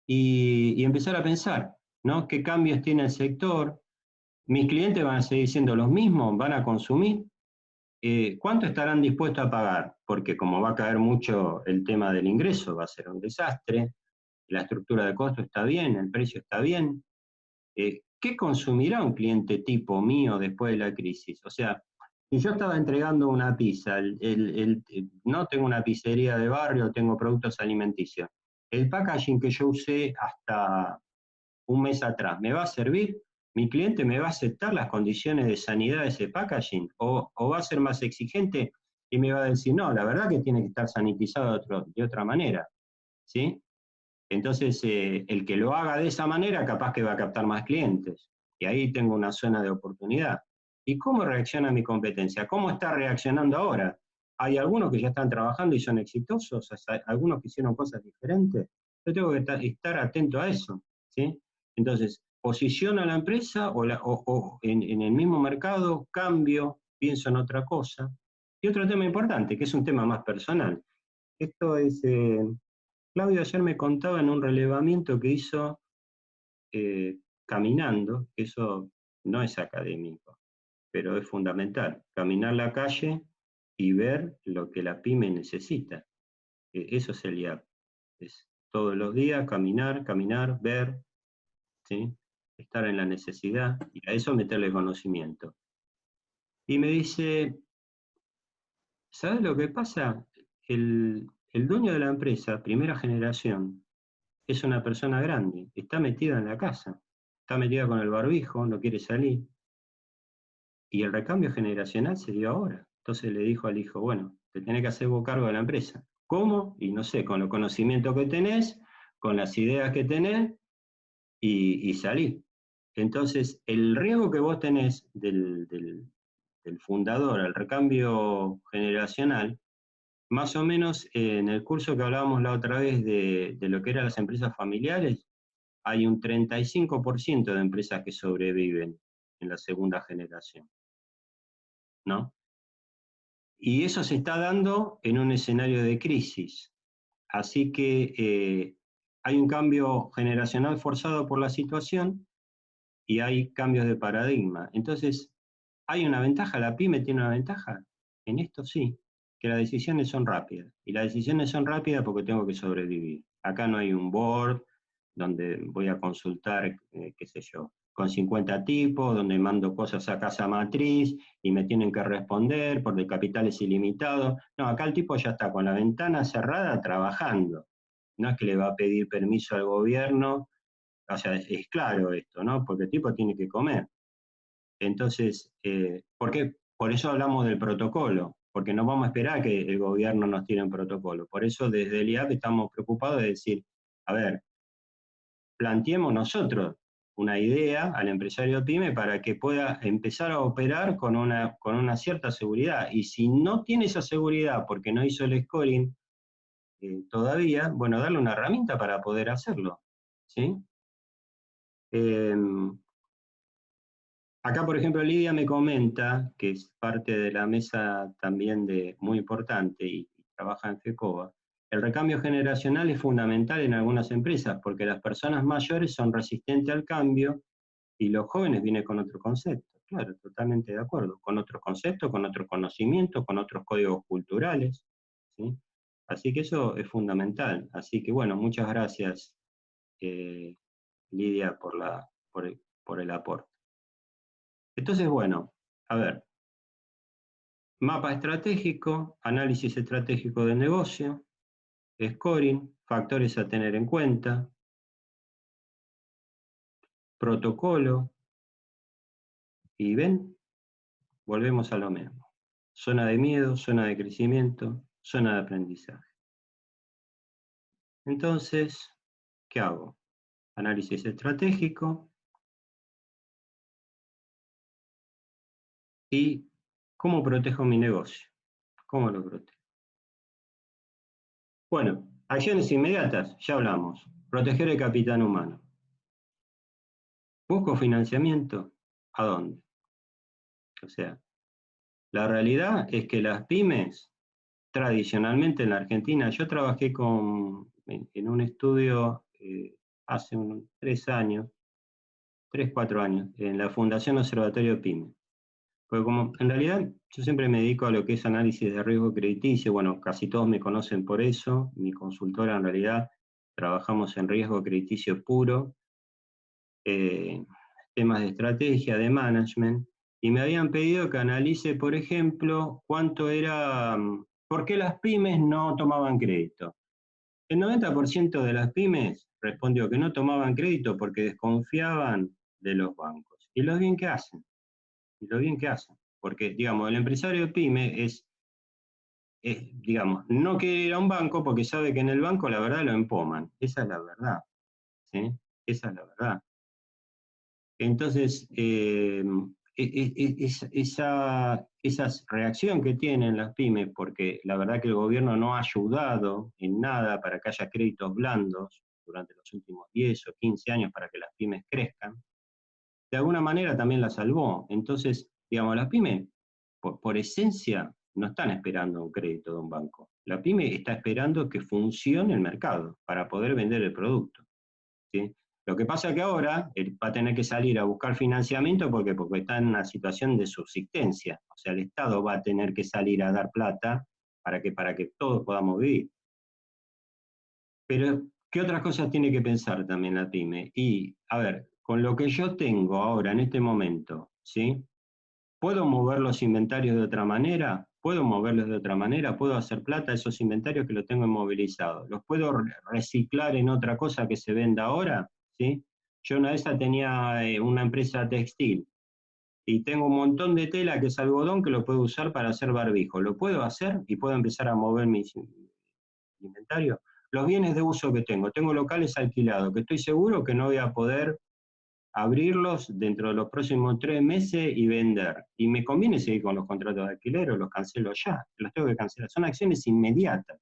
Y empezar a pensar, ¿no? ¿Qué cambios tiene el sector? ¿Mis clientes van a seguir siendo los mismos? ¿Van a consumir? ¿Cuánto estarán dispuestos a pagar? Porque como va a caer mucho el tema del ingreso, va a ser un desastre, la estructura de costo está bien, el precio está bien. ¿Qué consumirá un cliente tipo mío después de la crisis? O sea, si yo estaba entregando una pizza, no tengo una pizzería de barrio, tengo productos alimenticios, el packaging que yo usé hasta un mes atrás, ¿me va a servir? ¿Mi cliente me va a aceptar las condiciones de sanidad de ese packaging? ¿O va a ser más exigente y me va a decir, no, la verdad que tiene que estar sanitizado de otra manera? ¿Sí? Entonces, el que lo haga de esa manera, capaz que va a captar más clientes. Y ahí tengo una zona de oportunidad. ¿Y cómo reacciona mi competencia? ¿Cómo está reaccionando ahora? Hay algunos que ya están trabajando y son exitosos, algunos que hicieron cosas diferentes. Yo tengo que estar atento a eso, ¿sí? Entonces, posiciono a la empresa o en el mismo mercado, cambio, pienso en otra cosa. Y otro tema importante, que es un tema más personal. Esto es, Claudio ayer me contaba en un relevamiento que hizo caminando, que eso no es académico, pero es fundamental, caminar la calle y ver lo que la pyme necesita. Eso es el IAP. Es todos los días caminar, ver, ¿sí? Estar en la necesidad y a eso meterle conocimiento. Y me dice, ¿sabes lo que pasa? El dueño de la empresa, primera generación, es una persona grande, está metida en la casa, está metida con el barbijo, no quiere salir, y el recambio generacional se dio ahora. Entonces le dijo al hijo, bueno, te tenés que hacer vos cargo de la empresa. ¿Cómo? Y no sé, con los conocimientos que tenés, con las ideas que tenés, y salí. Entonces, el riesgo que vos tenés del fundador al recambio generacional, más o menos en el curso que hablábamos la otra vez de lo que eran las empresas familiares, hay un 35% de empresas que sobreviven. en la segunda generación, ¿no? Y eso se está dando en un escenario de crisis. Así que hay un cambio generacional forzado por la situación y hay cambios de paradigma. Entonces, ¿hay una ventaja? ¿La pyme tiene una ventaja? En esto sí, que las decisiones son rápidas. Y las decisiones son rápidas porque tengo que sobrevivir. Acá no hay un board donde voy a consultar, qué sé yo, con 50 tipos, donde mando cosas a casa matriz y me tienen que responder porque el capital es ilimitado. No, acá el tipo ya está con la ventana cerrada trabajando. No es que le va a pedir permiso al gobierno, o sea, es claro esto, ¿no? Porque el tipo tiene que comer. Entonces, por eso hablamos del protocolo, porque no vamos a esperar que el gobierno nos tire un protocolo. Por eso desde el IAP estamos preocupados de decir, a ver, planteemos nosotros una idea al empresario pyme para que pueda empezar a operar con una cierta seguridad. Y si no tiene esa seguridad porque no hizo el scoring todavía, bueno, darle una herramienta para poder hacerlo, ¿sí? Acá, por ejemplo, Lidia me comenta, que es parte de la mesa también muy importante y trabaja en FECOBA, el recambio generacional es fundamental en algunas empresas porque las personas mayores son resistentes al cambio y los jóvenes vienen con otro concepto. Claro, totalmente de acuerdo. Con otros conceptos, con otros conocimientos, con otros códigos culturales, ¿sí? Así que eso es fundamental. Así que bueno, muchas gracias, Lidia, por el aporte. Entonces, bueno, a ver, mapa estratégico, análisis estratégico del negocio, scoring, factores a tener en cuenta, protocolo, y ven, volvemos a lo mismo. Zona de miedo, zona de crecimiento, zona de aprendizaje. Entonces, ¿qué hago? Análisis estratégico y ¿cómo protejo mi negocio? ¿Cómo lo protejo? Bueno, acciones inmediatas, ya hablamos. Proteger el capital humano. ¿Busco financiamiento? ¿A dónde? O sea, la realidad es que las pymes, tradicionalmente en la Argentina, yo trabajé en un estudio hace 3 años, 3, 4 años, en la Fundación Observatorio PYME. Porque como en realidad yo siempre me dedico a lo que es análisis de riesgo crediticio, bueno, casi todos me conocen por eso, mi consultora en realidad trabajamos en riesgo crediticio puro, temas de estrategia, de management, y me habían pedido que analice, por ejemplo, por qué las pymes no tomaban crédito. El 90% de las pymes respondió que no tomaban crédito porque desconfiaban de los bancos. ¿Y lo bien que hacen? ¿Y lo bien que hacen? Porque, digamos, el empresario pyme digamos, no quiere ir a un banco porque sabe que en el banco la verdad lo empoman. Esa es la verdad, ¿sí? Esa es la verdad. Entonces, esa reacción que tienen las pymes, porque la verdad que el gobierno no ha ayudado en nada para que haya créditos blandos durante los últimos 10 o 15 años para que las pymes crezcan, de alguna manera también la salvó. Entonces, digamos, las pymes, por esencia, no están esperando un crédito de un banco. La pyme está esperando que funcione el mercado para poder vender el producto, ¿sí? Lo que pasa es que ahora va a tener que salir a buscar financiamiento porque está en una situación de subsistencia. O sea, el Estado va a tener que salir a dar plata para que todos podamos vivir. Pero, ¿qué otras cosas tiene que pensar también la pyme? Y, a ver, con lo que yo tengo ahora, en este momento, ¿sí? ¿Puedo mover los inventarios de otra manera? ¿Puedo moverlos de otra manera? ¿Puedo hacer plata a esos inventarios que los tengo inmovilizados? ¿Los puedo reciclar en otra cosa que se venda ahora? ¿Sí? Yo una vez tenía una empresa textil y tengo un montón de tela que es algodón que lo puedo usar para hacer barbijo. ¿Lo puedo hacer y puedo empezar a mover mis inventarios? Los bienes de uso que tengo locales alquilados que estoy seguro que no voy a poder abrirlos dentro de los próximos 3 meses y vender. Y me conviene seguir con los contratos de alquiler o los cancelo ya, los tengo que cancelar. Son acciones inmediatas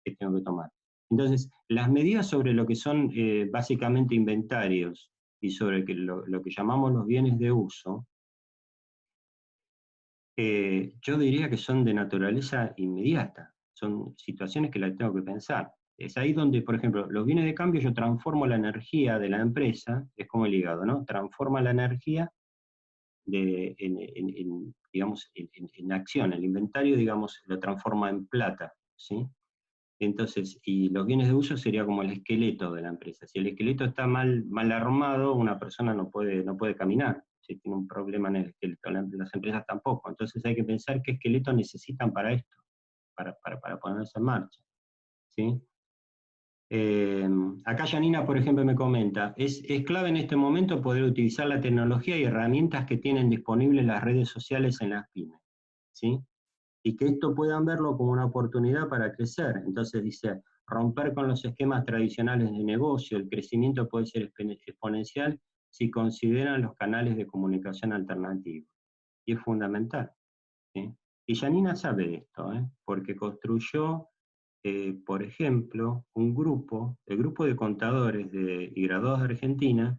que tengo que tomar. Entonces, las medidas sobre lo que son básicamente inventarios y sobre lo que llamamos los bienes de uso, yo diría que son de naturaleza inmediata, son situaciones que las tengo que pensar. Es ahí donde, por ejemplo, los bienes de cambio, yo transformo la energía de la empresa, es como el hígado, ¿no? Transforma la energía digamos, en acción, el inventario, digamos, lo transforma en plata, ¿sí? Entonces, y los bienes de uso sería como el esqueleto de la empresa. Si el esqueleto está mal armado, una persona no puede caminar. Si tiene un problema en el esqueleto, las empresas tampoco. Entonces hay que pensar qué esqueleto necesitan para esto, para ponerse en marcha, ¿sí? Acá Janina, por ejemplo, me comenta, es clave en este momento poder utilizar la tecnología y herramientas que tienen disponibles las redes sociales en las pymes, ¿sí? Y que esto puedan verlo como una oportunidad para crecer. Entonces dice, romper con los esquemas tradicionales de negocio, el crecimiento puede ser exponencial si consideran los canales de comunicación alternativos. Y es fundamental, ¿sí? Y Janina sabe de esto, porque construyó, por ejemplo, el grupo de contadores y graduados de Argentina,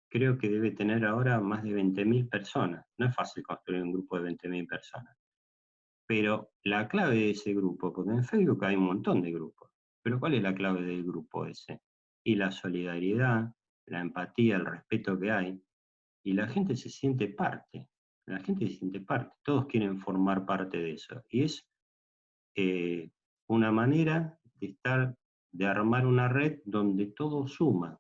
creo que debe tener ahora más de 20.000 personas. No es fácil construir un grupo de 20.000 personas. Pero la clave de ese grupo, porque en Facebook hay un montón de grupos, pero ¿cuál es la clave del grupo ese? Y la solidaridad, la empatía, el respeto que hay, y la gente se siente parte, todos quieren formar parte de eso, y es eh, una manera de armar una red donde todo suma,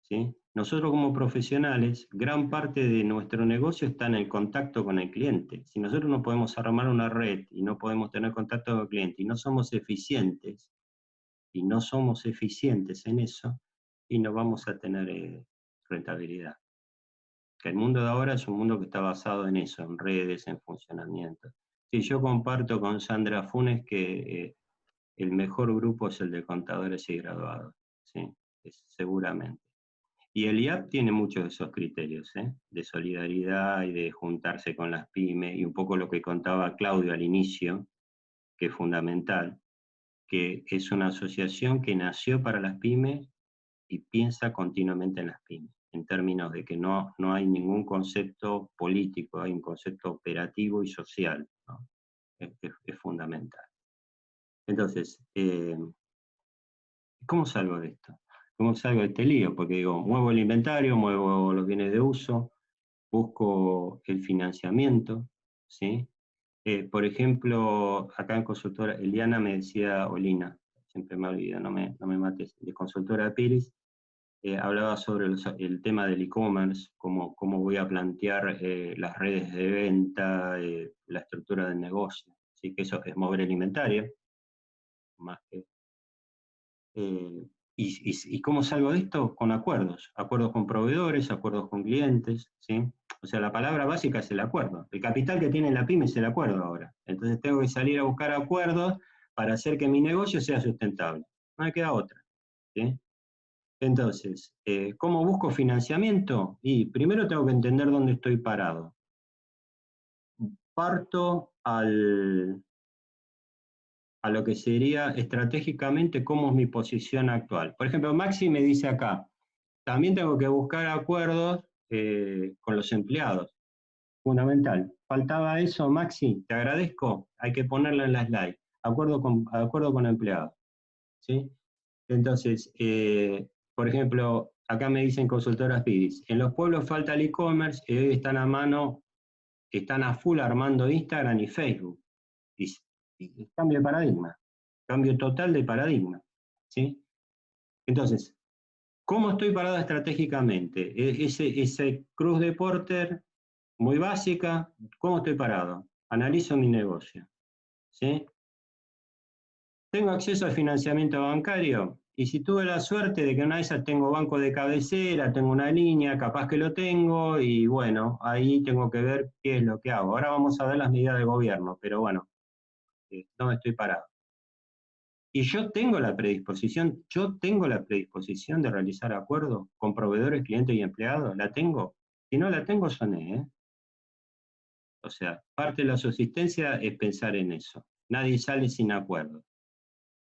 ¿sí? Nosotros como profesionales, gran parte de nuestro negocio está en el contacto con el cliente. Si nosotros no podemos armar una red y no podemos tener contacto con el cliente y no somos eficientes en eso, y no vamos a tener rentabilidad. Que el mundo de ahora es un mundo que está basado en eso, en redes, en funcionamiento. Sí, yo comparto con Sandra Funes que el mejor grupo es el de contadores y graduados, ¿sí? Seguramente. Y el IAP tiene muchos de esos criterios, de solidaridad y de juntarse con las pymes, y un poco lo que contaba Claudio al inicio, que es fundamental, que es una asociación que nació para las pymes y piensa continuamente en las pymes, en términos de que no hay ningún concepto político, hay un concepto operativo y social, ¿no? Es fundamental. Entonces, ¿cómo salgo de esto? ¿Cómo salgo de este lío? Porque digo, muevo el inventario, muevo los bienes de uso, busco el financiamiento, ¿sí? Por ejemplo, acá en consultora, Eliana me decía, Olina, siempre me olvido, no me mates, de consultora Piris, hablaba sobre el tema del e-commerce, cómo voy a plantear las redes de venta, la estructura del negocio. Así que eso es mover el inventario, más que... ¿Y cómo salgo de esto? Con acuerdos con proveedores, acuerdos con clientes, ¿sí? O sea, la palabra básica es el acuerdo. El capital que tiene la pyme es el acuerdo ahora. Entonces tengo que salir a buscar acuerdos para hacer que mi negocio sea sustentable. No me queda otra, ¿sí? Entonces, ¿cómo busco financiamiento? Y primero tengo que entender dónde estoy parado. Parto a lo que sería estratégicamente cómo es mi posición actual. Por ejemplo, Maxi me dice acá, también tengo que buscar acuerdos con los empleados. Fundamental. Faltaba eso, Maxi, te agradezco. Hay que ponerlo en la slide. Acuerdo con empleados, ¿sí? Entonces, por ejemplo, acá me dicen consultoras PIDIS, en los pueblos falta el e-commerce y hoy están a full armando Instagram y Facebook. Y cambio de paradigma, cambio total de paradigma, ¿sí? Entonces, ¿cómo estoy parado estratégicamente? Ese cruz de Porter, muy básica, ¿cómo estoy parado? Analizo mi negocio, ¿sí? ¿Tengo acceso al financiamiento bancario? Y si tuve la suerte de que una de esas tengo banco de cabecera, tengo una línea, capaz que lo tengo, y bueno, ahí tengo que ver qué es lo que hago. Ahora vamos a ver las medidas de gobierno, pero bueno, no estoy parado. Y yo tengo la predisposición de realizar acuerdos con proveedores, clientes y empleados, ¿la tengo? Si no la tengo, soné, ¿eh? O sea, parte de la subsistencia es pensar en eso. Nadie sale sin acuerdo.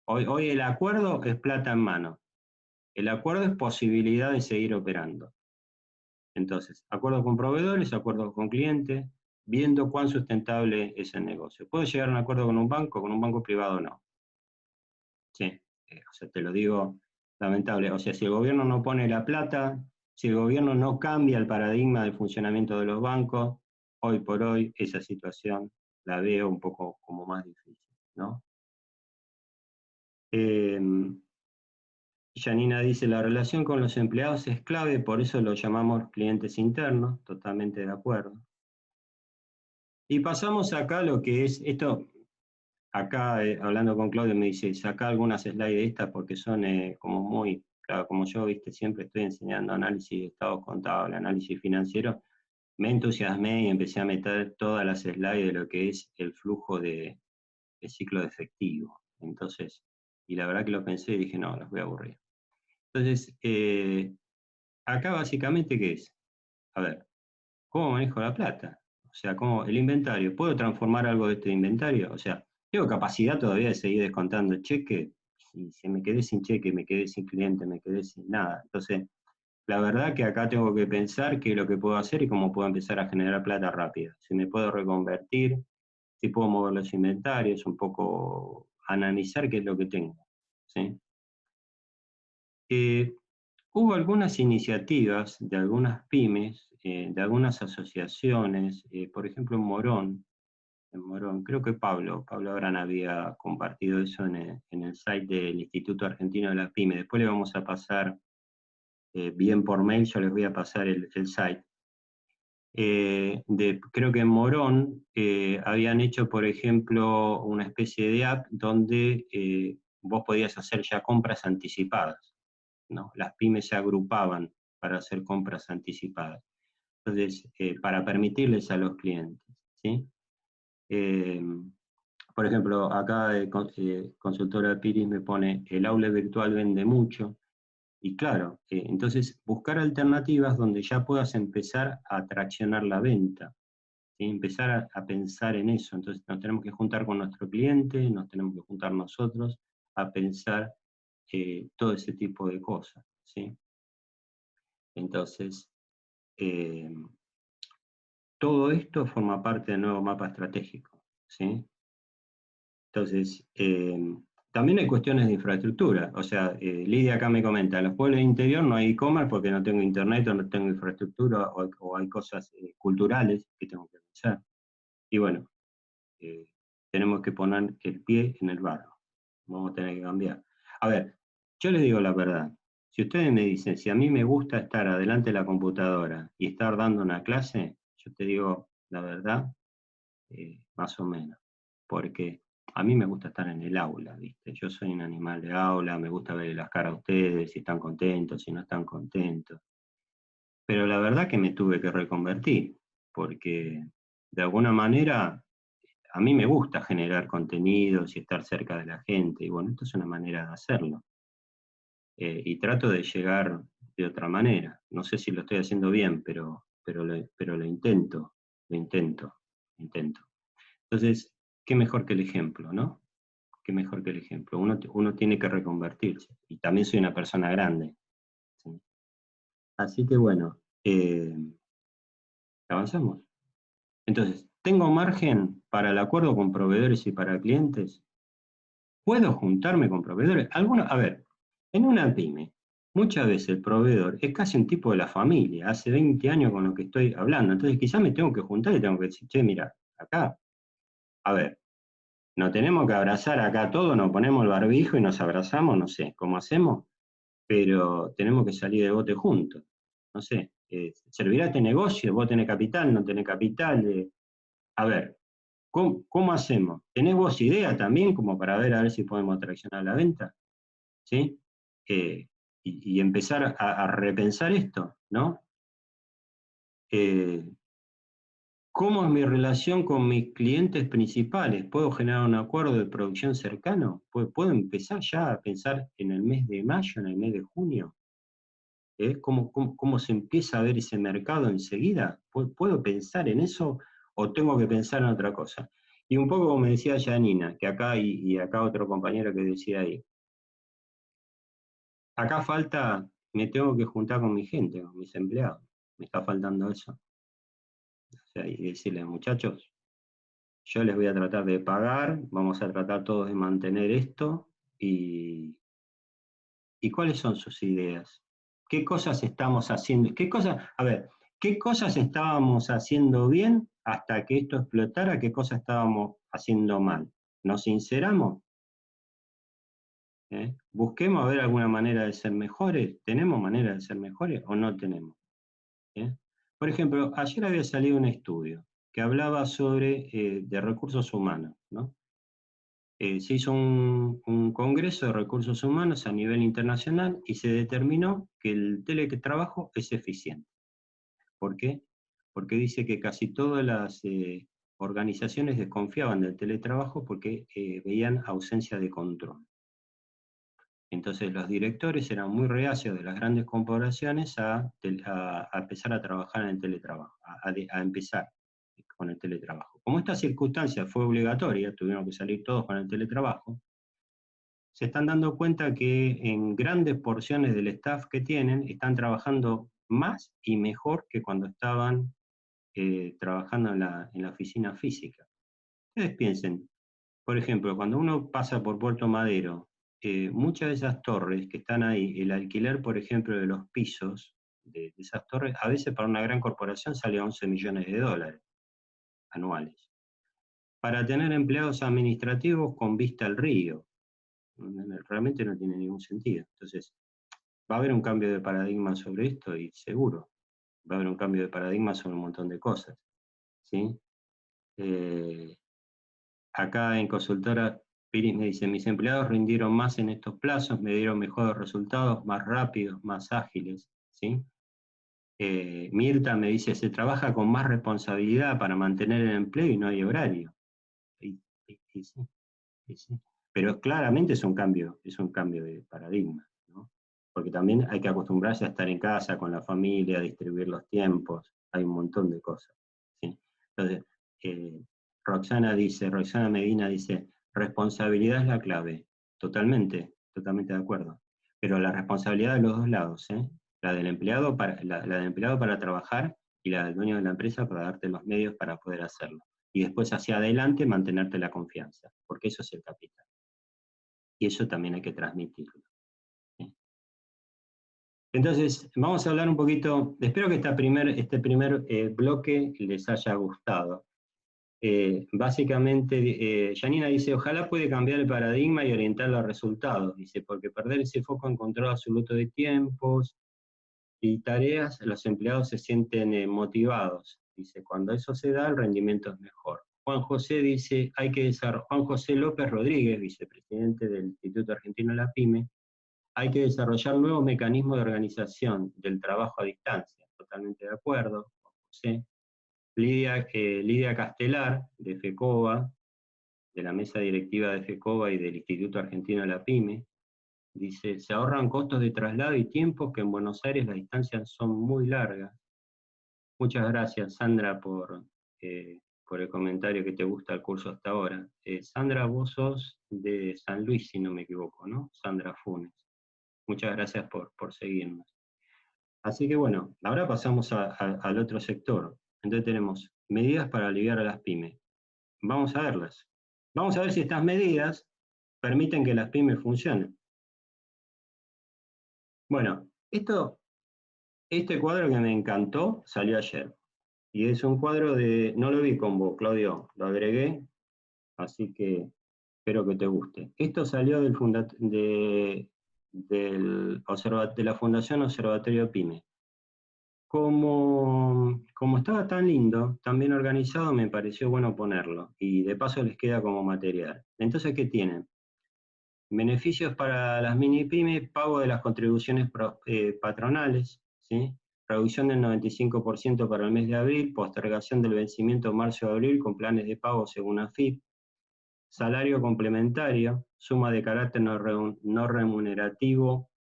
Hoy el acuerdo es plata en mano. El acuerdo es posibilidad de seguir operando. Entonces, acuerdos con proveedores, acuerdos con clientes, viendo cuán sustentable es el negocio. ¿Puedo llegar a un acuerdo con un banco privado no? Sí, o sea, te lo digo lamentable. O sea, si el gobierno no pone la plata, si el gobierno no cambia el paradigma del funcionamiento de los bancos, hoy por hoy esa situación la veo un poco como más difícil, ¿no? Janina dice, la relación con los empleados es clave, por eso lo llamamos clientes internos, totalmente de acuerdo. Y pasamos acá a lo que es, esto, acá hablando con Claudio me dice, saca algunas slides de estas porque son como muy, claro, como yo, viste, siempre estoy enseñando análisis de estados contables, análisis financiero, me entusiasmé y empecé a meter todas las slides de lo que es el flujo de ciclo de efectivo. Entonces, y la verdad que lo pensé y dije, no, los voy a aburrir. Entonces, acá básicamente, ¿qué es? A ver, ¿cómo manejo la plata? O sea, ¿cómo el inventario? ¿Puedo transformar algo de este inventario? O sea, ¿tengo capacidad todavía de seguir descontando cheque? Si me quedé sin cheque, me quedé sin cliente, me quedé sin nada. Entonces, la verdad que acá tengo que pensar qué es lo que puedo hacer y cómo puedo empezar a generar plata rápida. Si me puedo reconvertir, si puedo mover los inventarios, un poco analizar qué es lo que tengo. ¿Sí? Hubo algunas iniciativas de algunas pymes, de algunas asociaciones, por ejemplo en Morón, creo que Pablo Abrán había compartido eso en el site del Instituto Argentino de la Pyme. Después le vamos a pasar, bien por mail, yo les voy a pasar el site. Creo que en Morón habían hecho, por ejemplo, una especie de app donde vos podías hacer ya compras anticipadas, ¿no? Las pymes se agrupaban para hacer compras anticipadas. Entonces, para permitirles a los clientes, ¿sí? Eh, por ejemplo, acá consultora Piris me pone, el aula virtual vende mucho, y claro, entonces buscar alternativas donde ya puedas empezar a traccionar la venta, ¿sí? Empezar a pensar en eso. Entonces nos tenemos que juntar con nuestro cliente, nos tenemos que juntar nosotros a pensar todo ese tipo de cosas, ¿sí? Entonces, eh, todo esto forma parte del nuevo mapa estratégico, ¿sí? Entonces, también hay cuestiones de infraestructura. O sea, Lidia acá me comenta, en los pueblos del interior no hay e-commerce porque no tengo internet o no tengo infraestructura o hay cosas culturales que tengo que pensar. Y bueno, eh, tenemos que poner el pie en el barro. Vamos a tener que cambiar. A ver, yo les digo la verdad. Si ustedes me dicen, si a mí me gusta estar adelante de la computadora y estar dando una clase, yo te digo la verdad, más o menos. Porque a mí me gusta estar en el aula, ¿viste? Yo soy un animal de aula, me gusta ver las caras a ustedes, si están contentos, si no están contentos. Pero la verdad que me tuve que reconvertir, porque de alguna manera a mí me gusta generar contenidos y estar cerca de la gente, y bueno, esto es una manera de hacerlo. Y trato de llegar de otra manera. No sé si lo estoy haciendo bien, pero lo intento, lo intento, lo intento. Entonces, qué mejor que el ejemplo, ¿no? Qué mejor que el ejemplo. Uno tiene que reconvertirse. Y también soy una persona grande. ¿Sí? Así que bueno, avanzamos. Entonces, ¿tengo margen para el acuerdo con proveedores y para clientes? ¿Puedo juntarme con proveedores? A ver, en una pyme, muchas veces el proveedor es casi un tipo de la familia, hace 20 años con lo que estoy hablando, entonces quizás me tengo que juntar y tengo que decir, che, mira, acá, a ver, nos tenemos que abrazar acá todos, nos ponemos el barbijo y nos abrazamos, no sé cómo hacemos, pero tenemos que salir de bote juntos. No sé, ¿servirá este negocio? ¿Vos tenés capital? ¿No tenés capital? A ver, ¿cómo hacemos? ¿Tenés vos idea también como para ver a ver si podemos traccionar la venta? ¿Sí? Y empezar a repensar esto, ¿no? Eh, ¿Cómo es mi relación con mis clientes principales? ¿Puedo generar un acuerdo de producción cercano? ¿Puedo empezar ya a pensar en el mes de mayo, en el mes de junio? ¿Cómo se empieza a ver ese mercado enseguida? ¿Puedo pensar en eso o tengo que pensar en otra cosa? Y un poco como me decía Janina, que acá y acá otro compañero que decía ahí, acá falta, me tengo que juntar con mi gente, con mis empleados. Me está faltando eso. O sea, y decirles, muchachos, yo les voy a tratar de pagar, vamos a tratar todos de mantener esto, y ¿cuáles son sus ideas? ¿Qué cosas estamos haciendo? A ver, ¿qué cosas estábamos haciendo bien hasta que esto explotara? ¿Qué cosas estábamos haciendo mal? ¿Nos sinceramos? Busquemos a ver alguna manera de ser mejores. ¿Tenemos manera de ser mejores o no tenemos? Por ejemplo, ayer había salido un estudio que hablaba sobre de recursos humanos, ¿no? Se hizo un congreso de recursos humanos a nivel internacional y se determinó que el teletrabajo es eficiente. ¿Por qué? Porque dice que casi todas las organizaciones desconfiaban del teletrabajo porque veían ausencia de control. Entonces los directores eran muy reacios de las grandes corporaciones a empezar a trabajar en el teletrabajo, a empezar con el teletrabajo. Como esta circunstancia fue obligatoria, tuvieron que salir todos con el teletrabajo, se están dando cuenta que en grandes porciones del staff que tienen están trabajando más y mejor que cuando estaban trabajando en la oficina física. Ustedes piensen, por ejemplo, cuando uno pasa por Puerto Madero, muchas de esas torres que están ahí, el alquiler, por ejemplo, de los pisos de esas torres, a veces para una gran corporación sale a 11 millones de dólares anuales. Para tener empleados administrativos con vista al río, realmente no tiene ningún sentido. Entonces, va a haber un cambio de paradigma sobre esto y seguro, va a haber un cambio de paradigma sobre un montón de cosas. ¿Sí? Acá en consultora, Piris me dice, mis empleados rindieron más en estos plazos, me dieron mejores resultados, más rápidos, más ágiles. ¿Sí? Mirta me dice, se trabaja con más responsabilidad para mantener el empleo y no hay horario. Y sí, y sí. Pero claramente es un cambio de paradigma, ¿no? Porque también hay que acostumbrarse a estar en casa con la familia, a distribuir los tiempos, hay un montón de cosas. ¿Sí? Entonces, Roxana Medina dice, responsabilidad es la clave. Totalmente, totalmente de acuerdo. Pero la responsabilidad de los dos lados, ¿eh? La del empleado la del empleado para trabajar y la del dueño de la empresa para darte los medios para poder hacerlo. Y después hacia adelante mantenerte la confianza, porque eso es el capital. Y eso también hay que transmitirlo. ¿Sí? Entonces, vamos a hablar un poquito, espero que este primer bloque les haya gustado. Básicamente, Janina dice, ojalá puede cambiar el paradigma y orientar los resultados, dice, porque perder ese foco en control absoluto de tiempos y tareas, los empleados se sienten motivados, dice, cuando eso se da, el rendimiento es mejor. Juan José dice, Juan José López Rodríguez, vicepresidente del Instituto Argentino de la PYME, hay que desarrollar nuevos mecanismos de organización del trabajo a distancia, totalmente de acuerdo, Juan José. Lidia Castelar, de FECOBA, de la mesa directiva de FECOBA y del Instituto Argentino de la PYME, dice, se ahorran costos de traslado y tiempos que en Buenos Aires las distancias son muy largas. Muchas gracias, Sandra, por el comentario que te gusta el curso hasta ahora. Sandra, vos sos de San Luis, si no me equivoco, ¿no? Sandra Funes. Muchas gracias por seguirnos. Así que bueno, ahora pasamos al otro sector. Entonces tenemos medidas para aliviar a las pymes. Vamos a verlas. Vamos a ver si estas medidas permiten que las pymes funcionen. Bueno, este cuadro que me encantó salió ayer. Y es un cuadro no lo vi con vos, Claudio, lo agregué, así que espero que te guste. Esto salió de la Fundación Observatorio PYME. Como estaba tan lindo, tan bien organizado, me pareció bueno ponerlo. Y de paso les queda como material. Entonces, ¿qué tienen? Beneficios para las mini pymes, pago de las contribuciones patronales, ¿sí? Reducción del 95% para el mes de abril, postergación del vencimiento marzo-abril con planes de pago según AFIP, salario complementario, suma de carácter no remunerativo,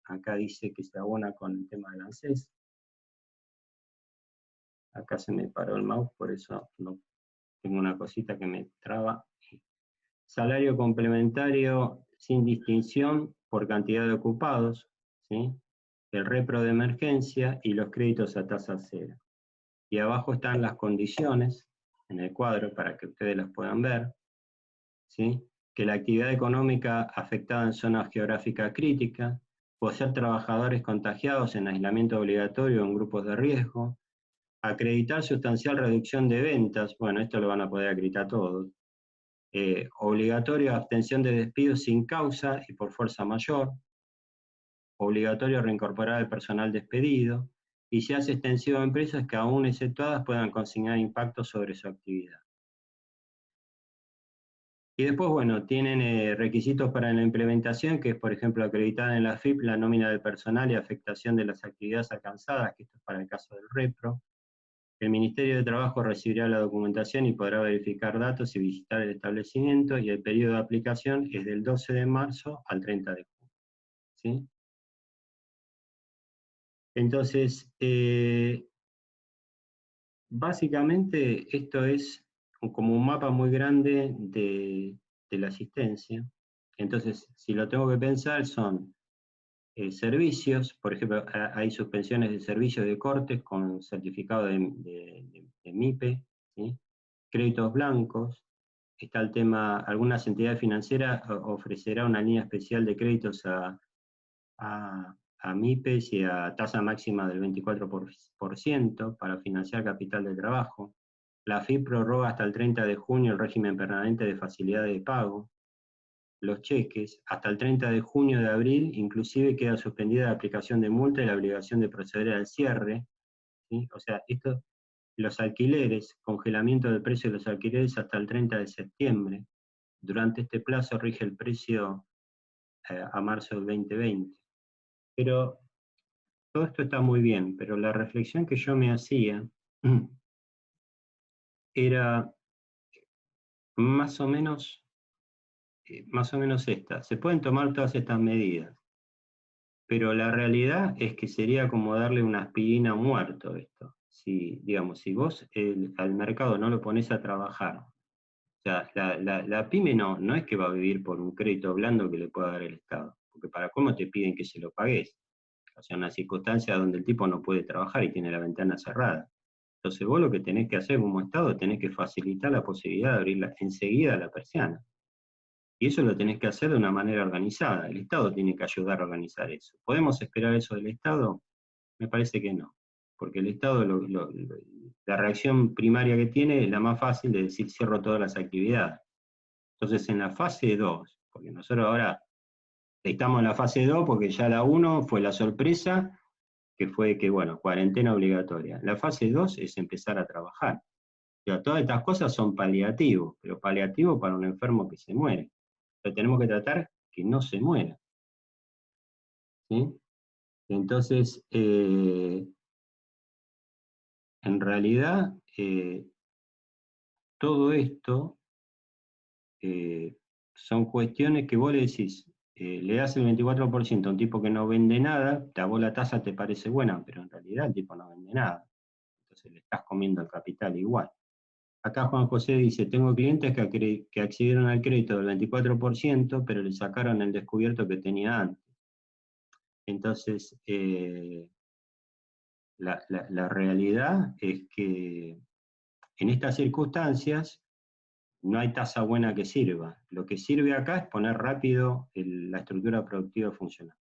acá dice que se abona con el tema del ANSES. Acá se me paró el mouse, por eso no tengo una cosita que me traba. Salario complementario sin distinción por cantidad de ocupados, ¿sí? el repro de emergencia y los créditos a tasa cero. Y abajo están las condiciones en el cuadro para que ustedes las puedan ver, ¿sí? Que la actividad económica afectada en zonas geográficas críticas, poseer trabajadores contagiados en aislamiento obligatorio o en grupos de riesgo, acreditar sustancial reducción de ventas, bueno, esto lo van a poder acreditar todos, obligatorio abstención de despidos sin causa y por fuerza mayor, obligatorio reincorporar al personal despedido, y se hace extensivo a empresas que aún exceptuadas puedan consignar impactos sobre su actividad. Y después, bueno, tienen requisitos para la implementación, que es, por ejemplo, acreditar en la FIP la nómina del personal y afectación de las actividades alcanzadas, que esto es para el caso del repro. El Ministerio de Trabajo recibirá la documentación y podrá verificar datos y visitar el establecimiento, y el periodo de aplicación es del 12 de marzo al 30 de junio. ¿Sí? Entonces, básicamente esto es como un mapa muy grande de la asistencia. Entonces, si lo tengo que pensar, son servicios, por ejemplo, hay suspensiones de servicios de cortes con certificado de MIPE, ¿sí? Créditos blancos, está el tema, algunas entidades financieras ofrecerán una línea especial de créditos a MIPES y a tasa máxima del 24% para financiar capital de trabajo. La FIP prorroga hasta el 30 de junio el régimen permanente de facilidades de pago. Los cheques, hasta el 30 de junio de abril, inclusive queda suspendida la aplicación de multa y la obligación de proceder al cierre, ¿sí? O sea, esto, los alquileres, congelamiento del precio de los alquileres hasta el 30 de septiembre. Durante este plazo rige el precio a marzo del 2020. Pero todo esto está muy bien, pero la reflexión que yo me hacía era más o menos esta. Se pueden tomar todas estas medidas, pero la realidad es que sería como darle una aspirina a un muerto esto. Si, digamos, si vos al mercado no lo pones a trabajar, o sea, la pyme no es que va a vivir por un crédito blando que le pueda dar el Estado, porque para cómo te piden que se lo pagues. O sea, una circunstancia donde el tipo no puede trabajar y tiene la ventana cerrada. Entonces vos lo que tenés que hacer como Estado, tenés que facilitar la posibilidad de abrir enseguida la persiana. Y eso lo tenés que hacer de una manera organizada. El Estado tiene que ayudar a organizar eso. ¿Podemos esperar eso del Estado? Me parece que no. Porque el Estado, la reacción primaria que tiene es la más fácil de decir cierro todas las actividades. Entonces en la fase 2, porque nosotros ahora estamos en la fase 2 porque ya la 1 fue la sorpresa, que fue que, bueno, cuarentena obligatoria. La fase 2 es empezar a trabajar. O sea, todas estas cosas son paliativos, pero paliativos para un enfermo que se muere. Pero tenemos que tratar que no se muera. ¿Sí? Entonces, en realidad, todo esto son cuestiones que vos le decís, le das el 24% a un tipo que no vende nada, a vos la tasa te parece buena, pero en realidad el tipo no vende nada. Entonces le estás comiendo el capital igual. Acá Juan José dice, tengo clientes que accedieron al crédito del 24%, pero le sacaron el descubierto que tenía antes. Entonces, la realidad es que en estas circunstancias no hay tasa buena que sirva. Lo que sirve acá es poner rápido la estructura productiva funcional.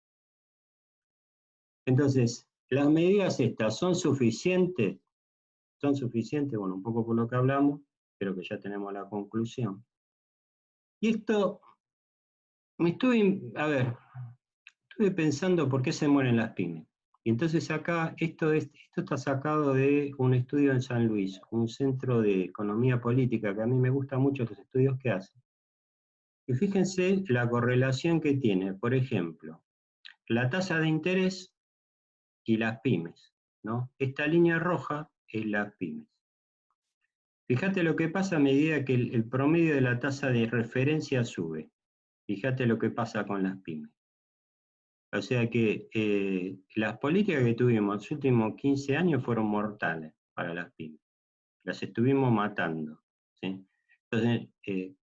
Entonces, las medidas estas son suficientes, bueno, un poco por lo que hablamos, creo que ya tenemos la conclusión. Y esto, estuve pensando por qué se mueren las pymes. Y entonces acá, esto está sacado de un estudio en San Luis, un centro de economía política, que a mí me gustan mucho los estudios que hacen. Y fíjense la correlación que tiene, por ejemplo, la tasa de interés y las pymes, ¿no? Esta línea roja es las pymes. Fíjate lo que pasa a medida que el promedio de la tasa de referencia sube. Fíjate lo que pasa con las pymes. O sea que las políticas que tuvimos los últimos 15 años fueron mortales para las pymes. Las estuvimos matando, ¿sí? Entonces,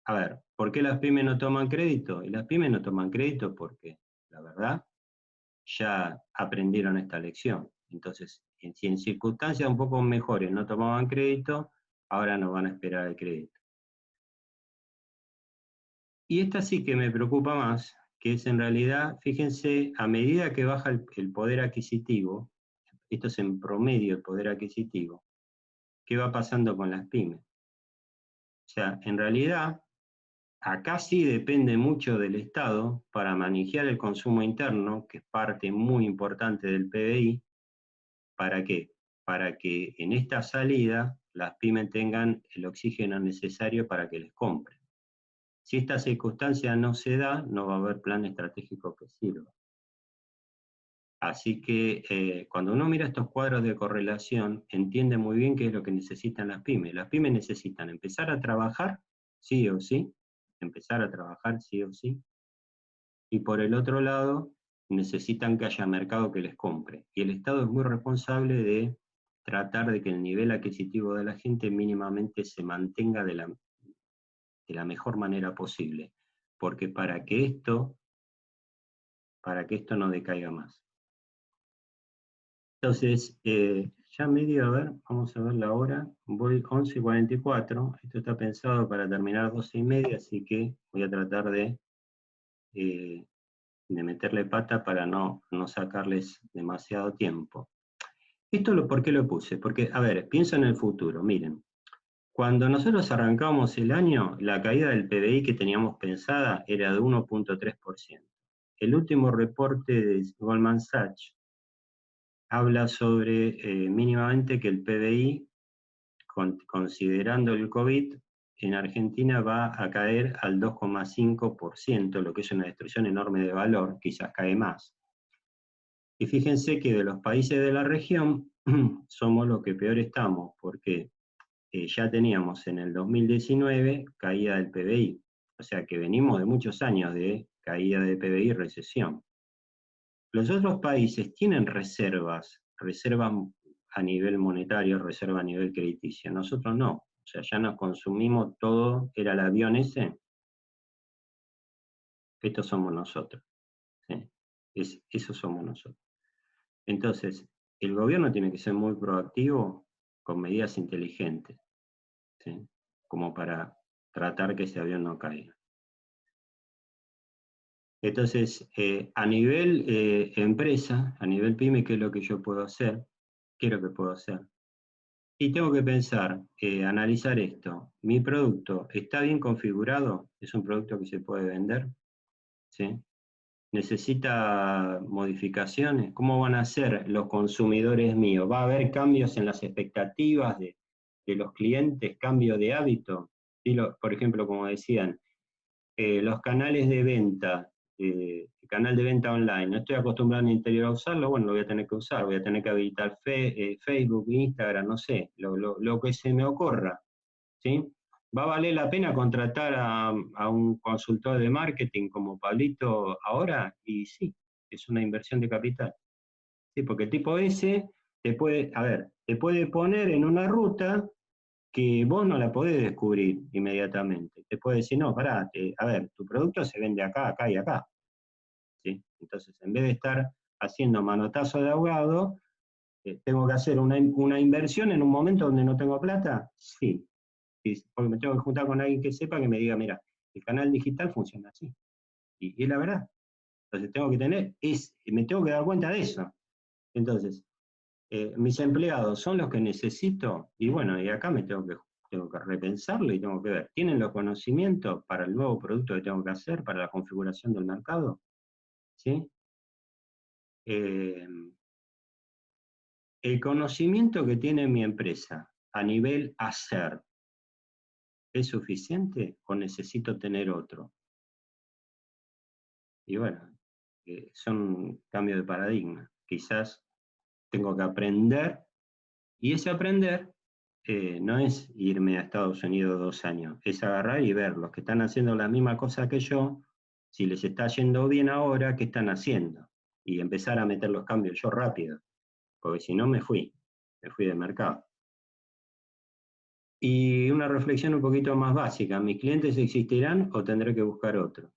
a ver, ¿por qué las pymes no toman crédito? Y las pymes no toman crédito porque, la verdad, ya aprendieron esta lección. Entonces, si en circunstancias un poco mejores no tomaban crédito, ahora no van a esperar el crédito. Y esta sí que me preocupa más, que es en realidad, fíjense, a medida que baja el poder adquisitivo, esto es en promedio el poder adquisitivo, ¿qué va pasando con las pymes? O sea, en realidad, acá sí depende mucho del Estado para manejar el consumo interno, que es parte muy importante del PBI. ¿Para qué? Para que en esta salida las pymes tengan el oxígeno necesario para que les compren. Si esta circunstancia no se da, no va a haber plan estratégico que sirva. Así que cuando uno mira estos cuadros de correlación, entiende muy bien qué es lo que necesitan las pymes. Las pymes necesitan empezar a trabajar, sí o sí, empezar a trabajar, sí o sí, y por el otro lado, necesitan que haya mercado que les compre. Y el Estado es muy responsable de tratar de que el nivel adquisitivo de la gente mínimamente se mantenga de la mejor manera posible, porque para que esto no decaiga más. Entonces, ya medio, a ver, vamos a ver la hora, voy 11:44, esto está pensado para terminar 12:30, así que voy a tratar de meterle pata para no sacarles demasiado tiempo. Esto ¿por qué lo puse? Porque, a ver, pienso en el futuro, miren, cuando nosotros arrancamos el año, la caída del PBI que teníamos pensada era de 1.3%. El último reporte de Goldman Sachs habla sobre mínimamente que el PBI, considerando el COVID, en Argentina va a caer al 2,5%, lo que es una destrucción enorme de valor, quizás cae más. Y fíjense que de los países de la región somos los que peor estamos, porque ya teníamos en el 2019 caída del PBI, o sea que venimos de muchos años de caída del PBI y recesión. Los otros países tienen reservas a nivel monetario, reservas a nivel crediticio. Nosotros no. O sea, ya nos consumimos todo, era el avión ese. Estos somos nosotros. ¿Sí? Eso somos nosotros. Entonces, el gobierno tiene que ser muy proactivo con medidas inteligentes, ¿sí? Como para tratar que ese avión no caiga. Entonces, a nivel empresa, a nivel pyme, ¿qué es lo que yo puedo hacer? ¿Qué es lo que puedo hacer? Y tengo que pensar, analizar esto. ¿Mi producto está bien configurado? ¿Es un producto que se puede vender? ¿Sí? ¿Necesita modificaciones? ¿Cómo van a ser los consumidores míos? ¿Va a haber cambios en las expectativas de los clientes, cambio de hábito? ¿Sí? Por ejemplo, como decían, los canales de venta, el canal de venta online, no estoy acostumbrado en el interior a usarlo, bueno, lo voy a tener que usar, voy a tener que habilitar Facebook, Instagram, no sé, lo que se me ocurra, ¿sí? ¿Va a valer la pena contratar a un consultor de marketing como Pablito ahora? Y sí, es una inversión de capital. Sí, porque el tipo ese te puede poner en una ruta que vos no la podés descubrir inmediatamente. Te puede decir, no, pará, a ver, tu producto se vende acá, acá y acá. ¿Sí? Entonces, en vez de estar haciendo manotazo de ahogado, ¿tengo que hacer una inversión en un momento donde no tengo plata? Sí, porque me tengo que juntar con alguien que sepa, que me diga, mira, el canal digital funciona así. Y es la verdad. Entonces tengo que me tengo que dar cuenta de eso. Entonces, mis empleados son los que necesito, y bueno, y acá tengo que repensarlo y tengo que ver, ¿tienen los conocimientos para el nuevo producto que tengo que hacer, para la configuración del mercado? ¿Sí? El conocimiento que tiene mi empresa a nivel hacer, ¿es suficiente o necesito tener otro? Y bueno, son cambios de paradigma. Quizás tengo que aprender, y ese aprender no es irme a Estados Unidos 2 años, es agarrar y ver los que están haciendo la misma cosa que yo, si les está yendo bien ahora, ¿qué están haciendo? Y empezar a meter los cambios yo rápido, porque si no me fui del mercado. Y una reflexión un poquito más básica, ¿mis clientes existirán o tendré que buscar otro?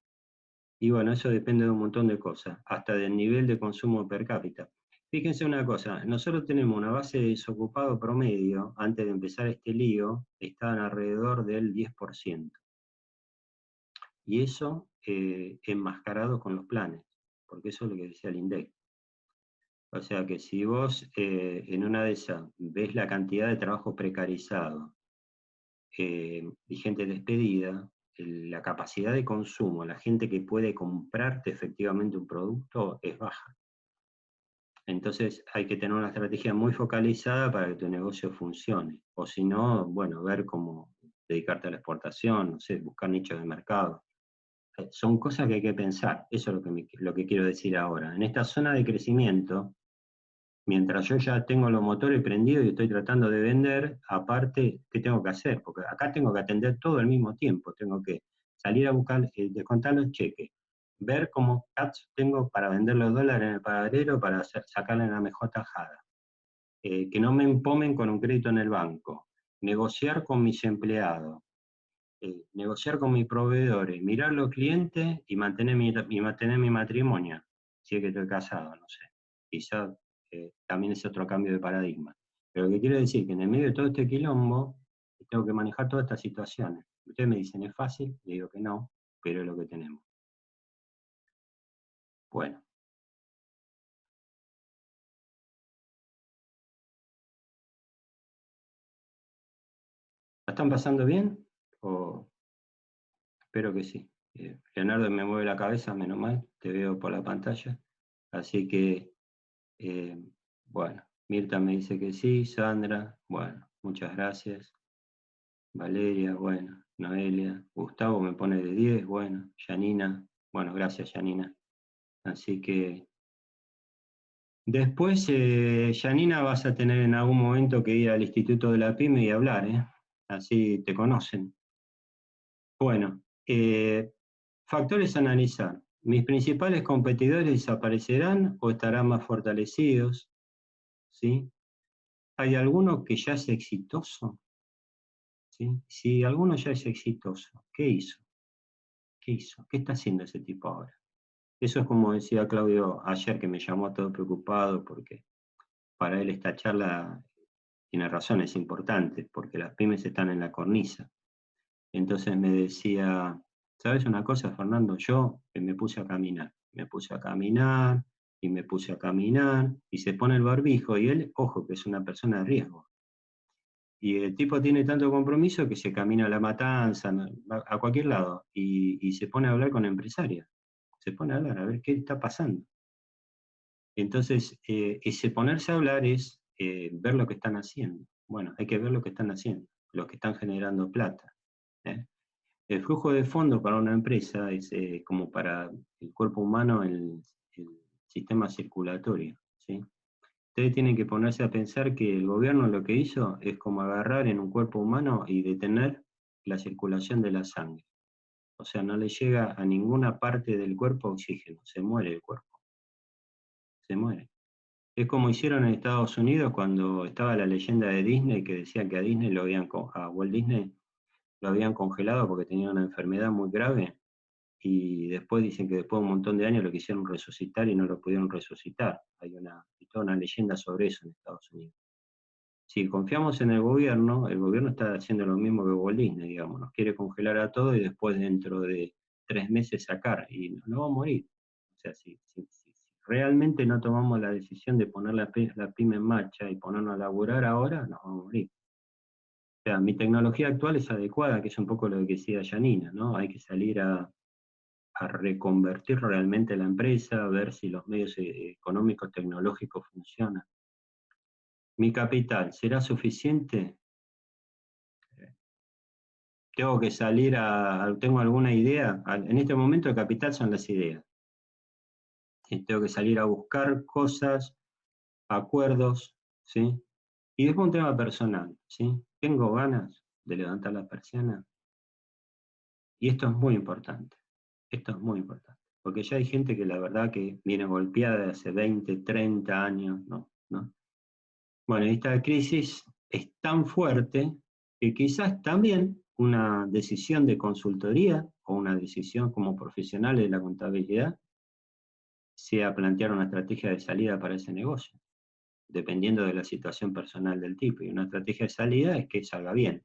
Y bueno, eso depende de un montón de cosas, hasta del nivel de consumo per cápita. Fíjense una cosa, nosotros tenemos una base de desocupado promedio, antes de empezar este lío, estaban alrededor del 10%. Y eso enmascarado con los planes, porque eso es lo que decía el INDEC. O sea que si vos en una de esas ves la cantidad de trabajo precarizado y gente despedida, la capacidad de consumo, la gente que puede comprarte efectivamente un producto es baja. Entonces hay que tener una estrategia muy focalizada para que tu negocio funcione. O si no, bueno, ver cómo dedicarte a la exportación, no sé, buscar nichos de mercado. Son cosas que hay que pensar. Eso es lo que quiero decir ahora. En esta zona de crecimiento, mientras yo ya tengo los motores prendidos y estoy tratando de vender, aparte, ¿qué tengo que hacer? Porque acá tengo que atender todo al mismo tiempo. Tengo que salir a buscar, descontar los cheques, ver cómo CATS tengo para vender los dólares en el pagadero para sacarle la mejor tajada. Que no me empomen con un crédito en el banco. Negociar con mis empleados. Negociar con mis proveedores. Mirar los clientes y mantener mi matrimonio. Si es que estoy casado, no sé. Quizá también es otro cambio de paradigma. Pero lo que quiero decir que en el medio de todo este quilombo, tengo que manejar todas estas situaciones. Ustedes me dicen, ¿es fácil? Le digo que no, pero es lo que tenemos. Bueno. ¿La están pasando bien? O espero que sí. Leonardo me mueve la cabeza, menos mal, te veo por la pantalla. Así que, bueno, Mirta me dice que sí, Sandra, bueno, muchas gracias. Valeria, bueno, Noelia, Gustavo me pone de 10, bueno, Janina, bueno, gracias Janina. Así que después, Janina, vas a tener en algún momento que ir al Instituto de la PYME y hablar, ¿eh? Así te conocen. Bueno, factores a analizar. ¿Mis principales competidores desaparecerán o estarán más fortalecidos? ¿Sí? ¿Hay alguno que ya es exitoso? ¿Sí? Si alguno ya es exitoso, ¿qué hizo? ¿Qué hizo? ¿Qué está haciendo ese tipo ahora? Eso es como decía Claudio ayer, que me llamó todo preocupado, porque para él esta charla tiene razón, es importante, porque las pymes están en la cornisa. Entonces me decía, ¿sabes una cosa, Fernando? Yo me puse a caminar, y me puse a caminar, y se pone el barbijo, y él, ojo, que es una persona de riesgo. Y el tipo tiene tanto compromiso que se camina a La Matanza, a cualquier lado, y se pone a hablar con empresarios. Se pone a hablar, a ver qué está pasando. Entonces, ese ponerse a hablar es ver lo que están haciendo. Bueno, hay que ver lo que están haciendo, lo que están generando plata. ¿eh? El flujo de fondo para una empresa es como para el cuerpo humano el sistema circulatorio. ¿sí? Ustedes tienen que ponerse a pensar que el gobierno lo que hizo es como agarrar en un cuerpo humano y detener la circulación de la sangre. O sea, no le llega a ninguna parte del cuerpo oxígeno, se muere el cuerpo, se muere. Es como hicieron en Estados Unidos cuando estaba la leyenda de Disney, que decía que a Disney a Walt Disney lo habían congelado porque tenía una enfermedad muy grave, y después dicen que después de un montón de años lo quisieron resucitar y no lo pudieron resucitar. Hay toda una leyenda sobre eso en Estados Unidos. Si confiamos en el gobierno está haciendo lo mismo que Walt Disney, digamos, nos quiere congelar a todo y después dentro de 3 meses sacar, y no va a morir. O sea, si realmente no tomamos la decisión de poner la pyme en marcha y ponernos a laburar ahora, nos vamos a morir. O sea, mi tecnología actual es adecuada, que es un poco lo que decía Janina, ¿no? Hay que salir a reconvertir realmente la empresa, a ver si los medios económicos, tecnológicos funcionan. ¿Mi capital será suficiente? Tengo que tengo alguna idea. En este momento el capital son las ideas. Tengo que salir a buscar cosas, acuerdos, ¿sí? Y después un tema personal, ¿sí? Tengo ganas de levantar la persiana. Y esto es muy importante. Esto es muy importante. Porque ya hay gente que la verdad que viene golpeada de hace 20, 30 años, ¿no? Bueno, esta crisis es tan fuerte que quizás también una decisión de consultoría o una decisión como profesionales de la contabilidad sea plantear una estrategia de salida para ese negocio, dependiendo de la situación personal del tipo. Y una estrategia de salida es que salga bien,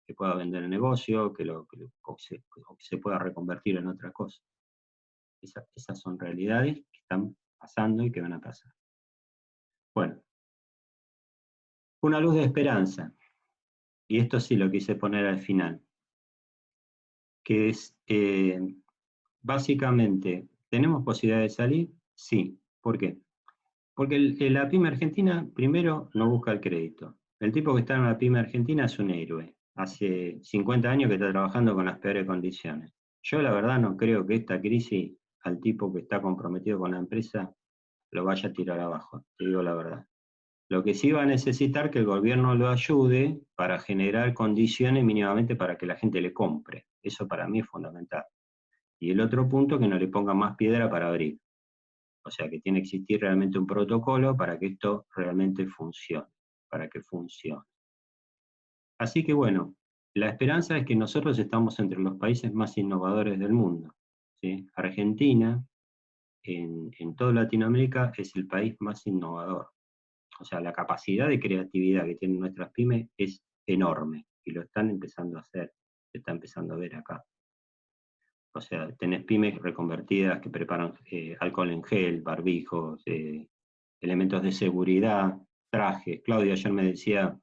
que pueda vender el negocio, o que se pueda reconvertir en otra cosa. Esas son realidades que están pasando y que van a pasar. Bueno, una luz de esperanza, y esto sí lo quise poner al final, que es, básicamente, ¿tenemos posibilidad de salir? Sí. ¿Por qué? Porque la pyme argentina, primero, no busca el crédito. El tipo que está en la pyme argentina es un héroe. Hace 50 años que está trabajando con las peores condiciones. Yo la verdad no creo que esta crisis al tipo que está comprometido con la empresa lo vaya a tirar abajo, te digo la verdad. Lo que sí va a necesitar que el gobierno lo ayude para generar condiciones mínimamente para que la gente le compre. Eso para mí es fundamental. Y el otro punto, que no le ponga más piedra para abrir. O sea, que tiene que existir realmente un protocolo para que esto realmente funcione, para que funcione. Así que bueno, la esperanza es que nosotros estamos entre los países más innovadores del mundo, ¿sí? Argentina, en toda Latinoamérica, es el país más innovador. O sea, la capacidad de creatividad que tienen nuestras pymes es enorme y lo están empezando a hacer, se está empezando a ver acá. O sea, tenés pymes reconvertidas que preparan alcohol en gel, barbijos, elementos de seguridad, trajes. Claudia ayer me decía,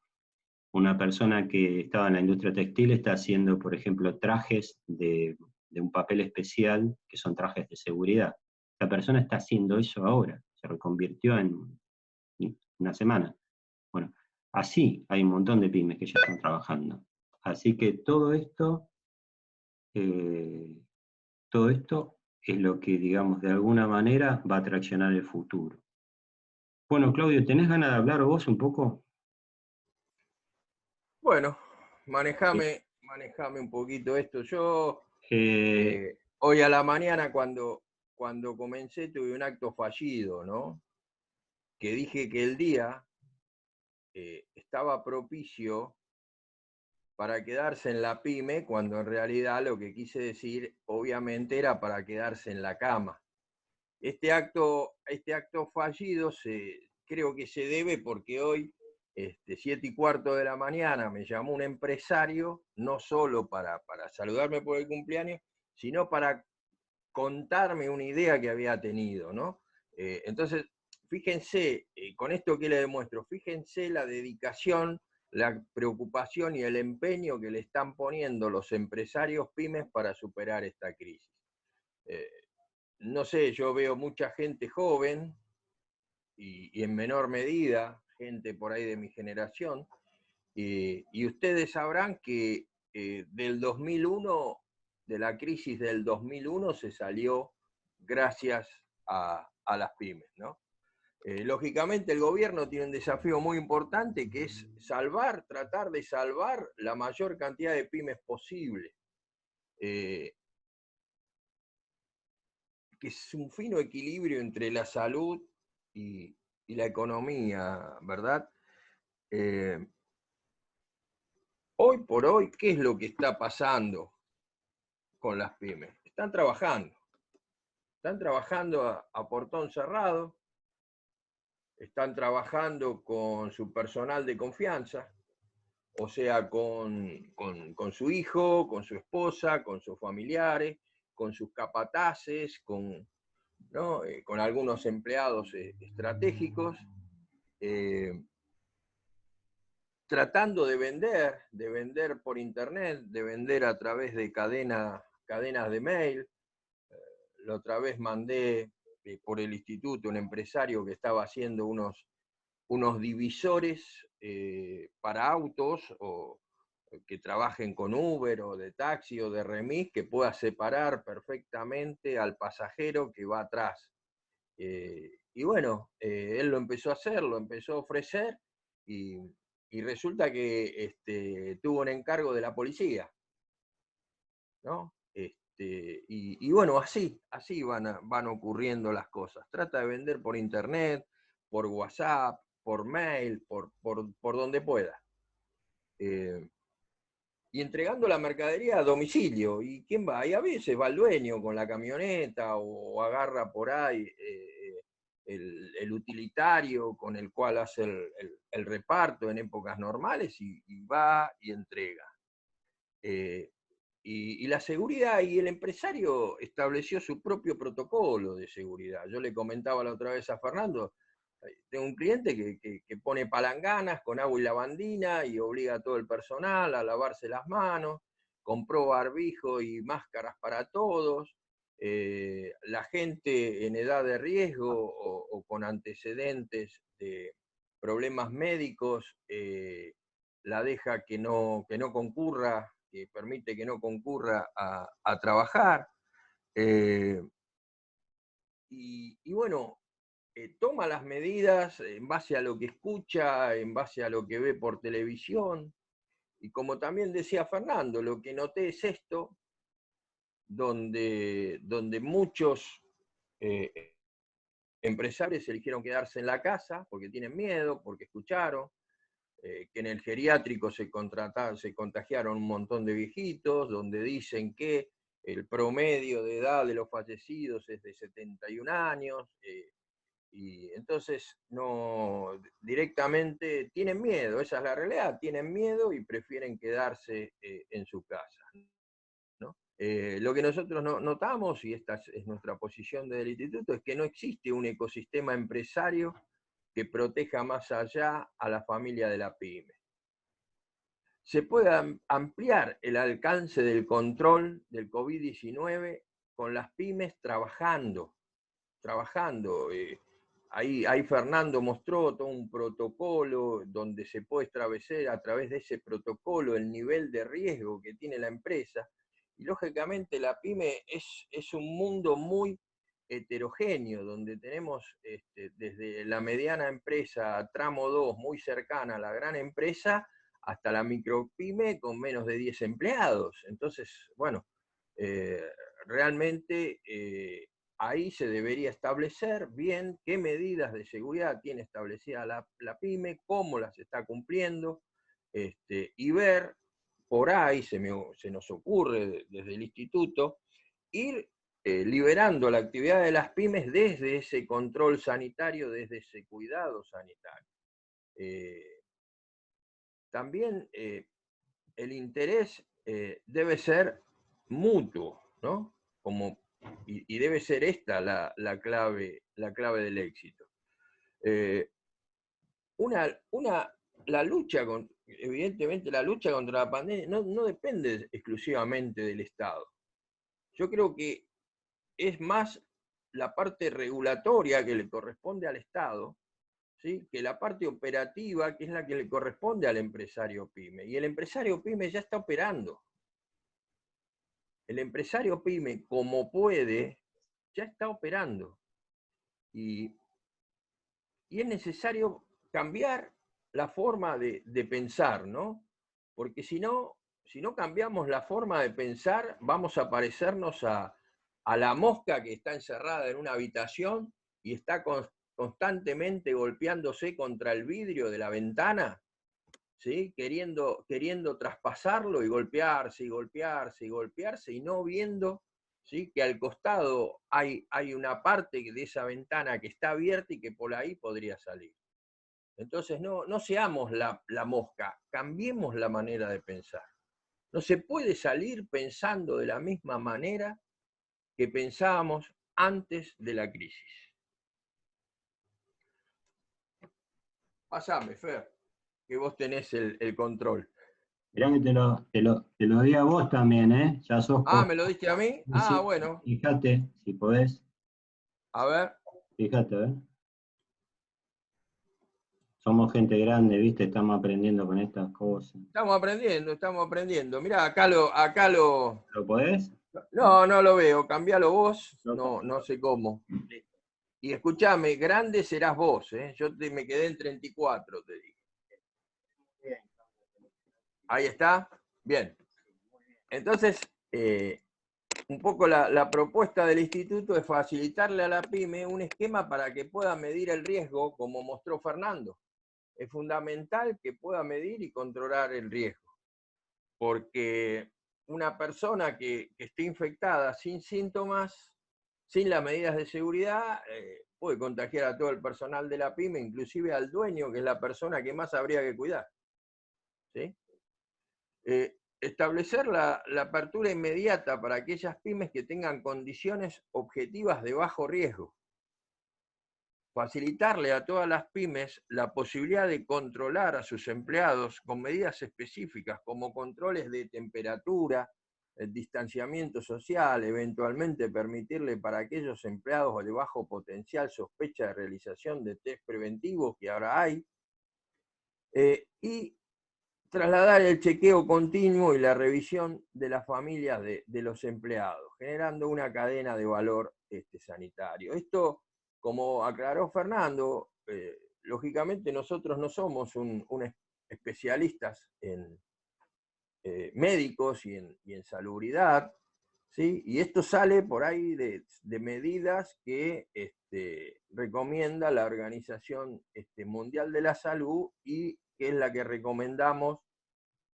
una persona que estaba en la industria textil está haciendo, por ejemplo, trajes de un papel especial, que son trajes de seguridad. La persona está haciendo eso ahora, se reconvirtió en una semana. Bueno, así hay un montón de pymes que ya están trabajando. Así que eh, todo esto es lo que, digamos, de alguna manera va a traccionar el futuro. Bueno, Claudio, ¿tenés ganas de hablar vos un poco? Bueno, Sí. manejame un poquito esto. Yo Eh, hoy a la mañana cuando comencé tuve un acto fallido, ¿no? Que dije que el día estaba propicio para quedarse en la pyme, cuando en realidad lo que quise decir obviamente era para quedarse en la cama. Este acto fallido creo que se debe porque hoy, 7:15 de la mañana, me llamó un empresario, no solo para saludarme por el cumpleaños, sino para contarme una idea que había tenido, ¿no? Entonces, fíjense, con esto que le demuestro, fíjense la dedicación, la preocupación y el empeño que le están poniendo los empresarios pymes para superar esta crisis. Eh, no sé, yo veo mucha gente joven y en menor medida, gente por ahí de mi generación, y ustedes sabrán que del 2001, de la crisis del 2001, se salió gracias a las pymes, ¿no? Lógicamente el gobierno tiene un desafío muy importante que es tratar de salvar la mayor cantidad de pymes posible. Eh, que es un fino equilibrio entre la salud y la economía, ¿verdad? Eh, Hoy por hoy, ¿qué es lo que está pasando con las pymes? Están trabajando a portón cerrado, están trabajando con su personal de confianza, o sea, con su hijo, con su esposa, con sus familiares, con sus capataces, ¿no? Con algunos empleados estratégicos, eh, tratando de vender por internet, de vender a través de cadenas de mail. La otra vez mandé por el instituto un empresario que estaba haciendo unos divisores para autos o que trabajen con Uber o de taxi o de remis, que pueda separar perfectamente al pasajero que va atrás. Y bueno, él lo empezó a hacer, lo empezó a ofrecer y, y resulta que tuvo un encargo de la policía, ¿no? Y bueno, así van ocurriendo las cosas. Trata de vender por internet, por WhatsApp, por mail, por donde pueda. Eh, y entregando la mercadería a domicilio. ¿Y quién va? Y a veces va el dueño con la camioneta o agarra por ahí el utilitario con el cual hace el reparto en épocas normales y va y entrega. Y la seguridad, y el empresario estableció su propio protocolo de seguridad. Yo le comentaba la otra vez a Fernando, tengo un cliente que pone palanganas con agua y lavandina y obliga a todo el personal a lavarse las manos, compró barbijo y máscaras para todos. La gente en edad de riesgo o con antecedentes de problemas médicos la deja que no concurra, que permite que no concurra a trabajar. Y bueno, toma las medidas en base a lo que escucha, en base a lo que ve por televisión. Y como también decía Fernando, lo que noté es esto, donde muchos empresarios eligieron quedarse en la casa porque tienen miedo, porque escucharon, que en el geriátrico se contagiaron un montón de viejitos, donde dicen que el promedio de edad de los fallecidos es de 71 años, y entonces no, directamente tienen miedo, esa es la realidad, tienen miedo y prefieren quedarse en su casa, ¿no? Lo que nosotros notamos, y esta es nuestra posición desde el instituto, es que no existe un ecosistema empresario que proteja más allá a la familia de la pyme. Se puede ampliar el alcance del control del COVID-19 con las pymes trabajando. Ahí Fernando mostró todo un protocolo donde se puede establecer a través de ese protocolo el nivel de riesgo que tiene la empresa. Y lógicamente la pyme es un mundo muy heterogéneo, donde tenemos desde la mediana empresa tramo 2, muy cercana a la gran empresa, hasta la micropyme con menos de 10 empleados. Entonces, bueno, realmente ahí se debería establecer bien qué medidas de seguridad tiene establecida la pyme, cómo las está cumpliendo, y ver, por ahí se nos ocurre desde el instituto, ir liberando la actividad de las pymes desde ese control sanitario, desde ese cuidado sanitario. También el interés debe ser mutuo, ¿no? Y debe ser esta la clave del éxito. Evidentemente la lucha contra la pandemia no depende exclusivamente del Estado. Yo creo que es más la parte regulatoria que le corresponde al Estado, ¿sí?, que la parte operativa, que es la que le corresponde al empresario pyme. Y el empresario pyme ya está operando. El empresario pyme, como puede, ya está operando. Y es necesario cambiar la forma de pensar, ¿no? Porque si no cambiamos la forma de pensar, vamos a parecernos a la mosca que está encerrada en una habitación y está constantemente golpeándose contra el vidrio de la ventana, ¿sí?, queriendo traspasarlo y golpearse y golpearse y golpearse, y no viendo, ¿sí?, que al costado hay una parte de esa ventana que está abierta y que por ahí podría salir. Entonces no seamos la mosca, cambiemos la manera de pensar. No se puede salir pensando de la misma manera que pensábamos antes de la crisis. Pasame, Fer, que vos tenés el control. Mirá que te lo di a vos también, ¿eh? Ya sos ¿me lo diste a mí? Sí, Bueno. fíjate, si podés. A ver. Fíjate, ¿eh? Somos gente grande, ¿viste? Estamos aprendiendo con estas cosas. Estamos aprendiendo. Mirá, acá lo... ¿Lo podés? No lo veo. Cambialo vos. No sé cómo. Y escuchame, grande serás vos, ¿eh? Yo me quedé en 34, te dije. Ahí está. Bien. Entonces, un poco la propuesta del instituto es facilitarle a la pyme un esquema para que pueda medir el riesgo, como mostró Fernando. Es fundamental que pueda medir y controlar el riesgo. porque una persona que esté infectada sin síntomas, sin las medidas de seguridad, puede contagiar a todo el personal de la pyme, inclusive al dueño, que es la persona que más habría que cuidar. ¿Sí? Establecer la apertura inmediata para aquellas pymes que tengan condiciones objetivas de bajo riesgo. Facilitarle a todas las pymes la posibilidad de controlar a sus empleados con medidas específicas como controles de temperatura, el distanciamiento social, eventualmente permitirle para aquellos empleados de bajo potencial sospecha de realización de test preventivos que ahora hay, y trasladar el chequeo continuo y la revisión de las familias de los empleados, generando una cadena de valor sanitario. Esto, como aclaró Fernando, lógicamente nosotros no somos especialistas en médicos y en salubridad, ¿sí? Y esto sale por ahí de medidas que recomienda la Organización Mundial de la Salud y que es la que recomendamos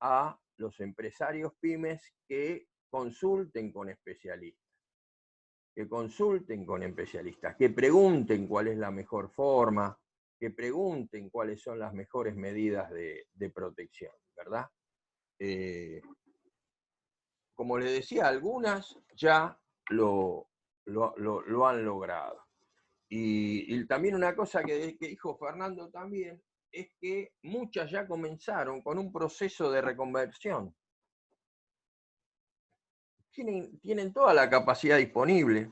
a los empresarios pymes que consulten con especialistas, que pregunten cuál es la mejor forma, que pregunten cuáles son las mejores medidas de protección, ¿verdad? Como les decía, algunas ya lo han logrado. Y también una cosa que dijo Fernando también, es que muchas ya comenzaron con un proceso de reconversión. Tienen toda la capacidad disponible.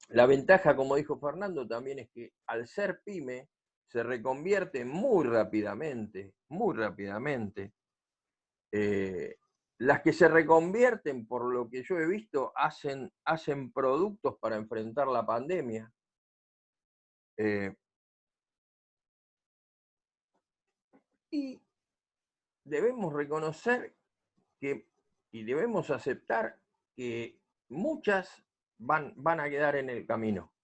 La ventaja, como dijo Fernando, también es que al ser pyme se reconvierte muy rápidamente, muy rápidamente. Las que se reconvierten, por lo que yo he visto, hacen productos para enfrentar la pandemia. Y debemos reconocer y debemos aceptar que muchas van a quedar en el camino.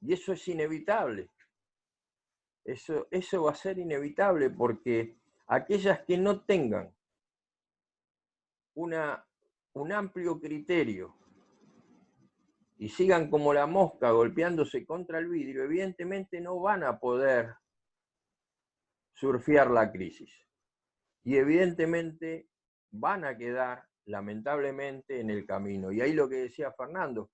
Y eso es inevitable. Eso va a ser inevitable porque aquellas que no tengan un amplio criterio y sigan como la mosca golpeándose contra el vidrio, evidentemente no van a poder surfear la crisis. Y evidentemente van a quedar, lamentablemente, en el camino. Y ahí lo que decía Fernando,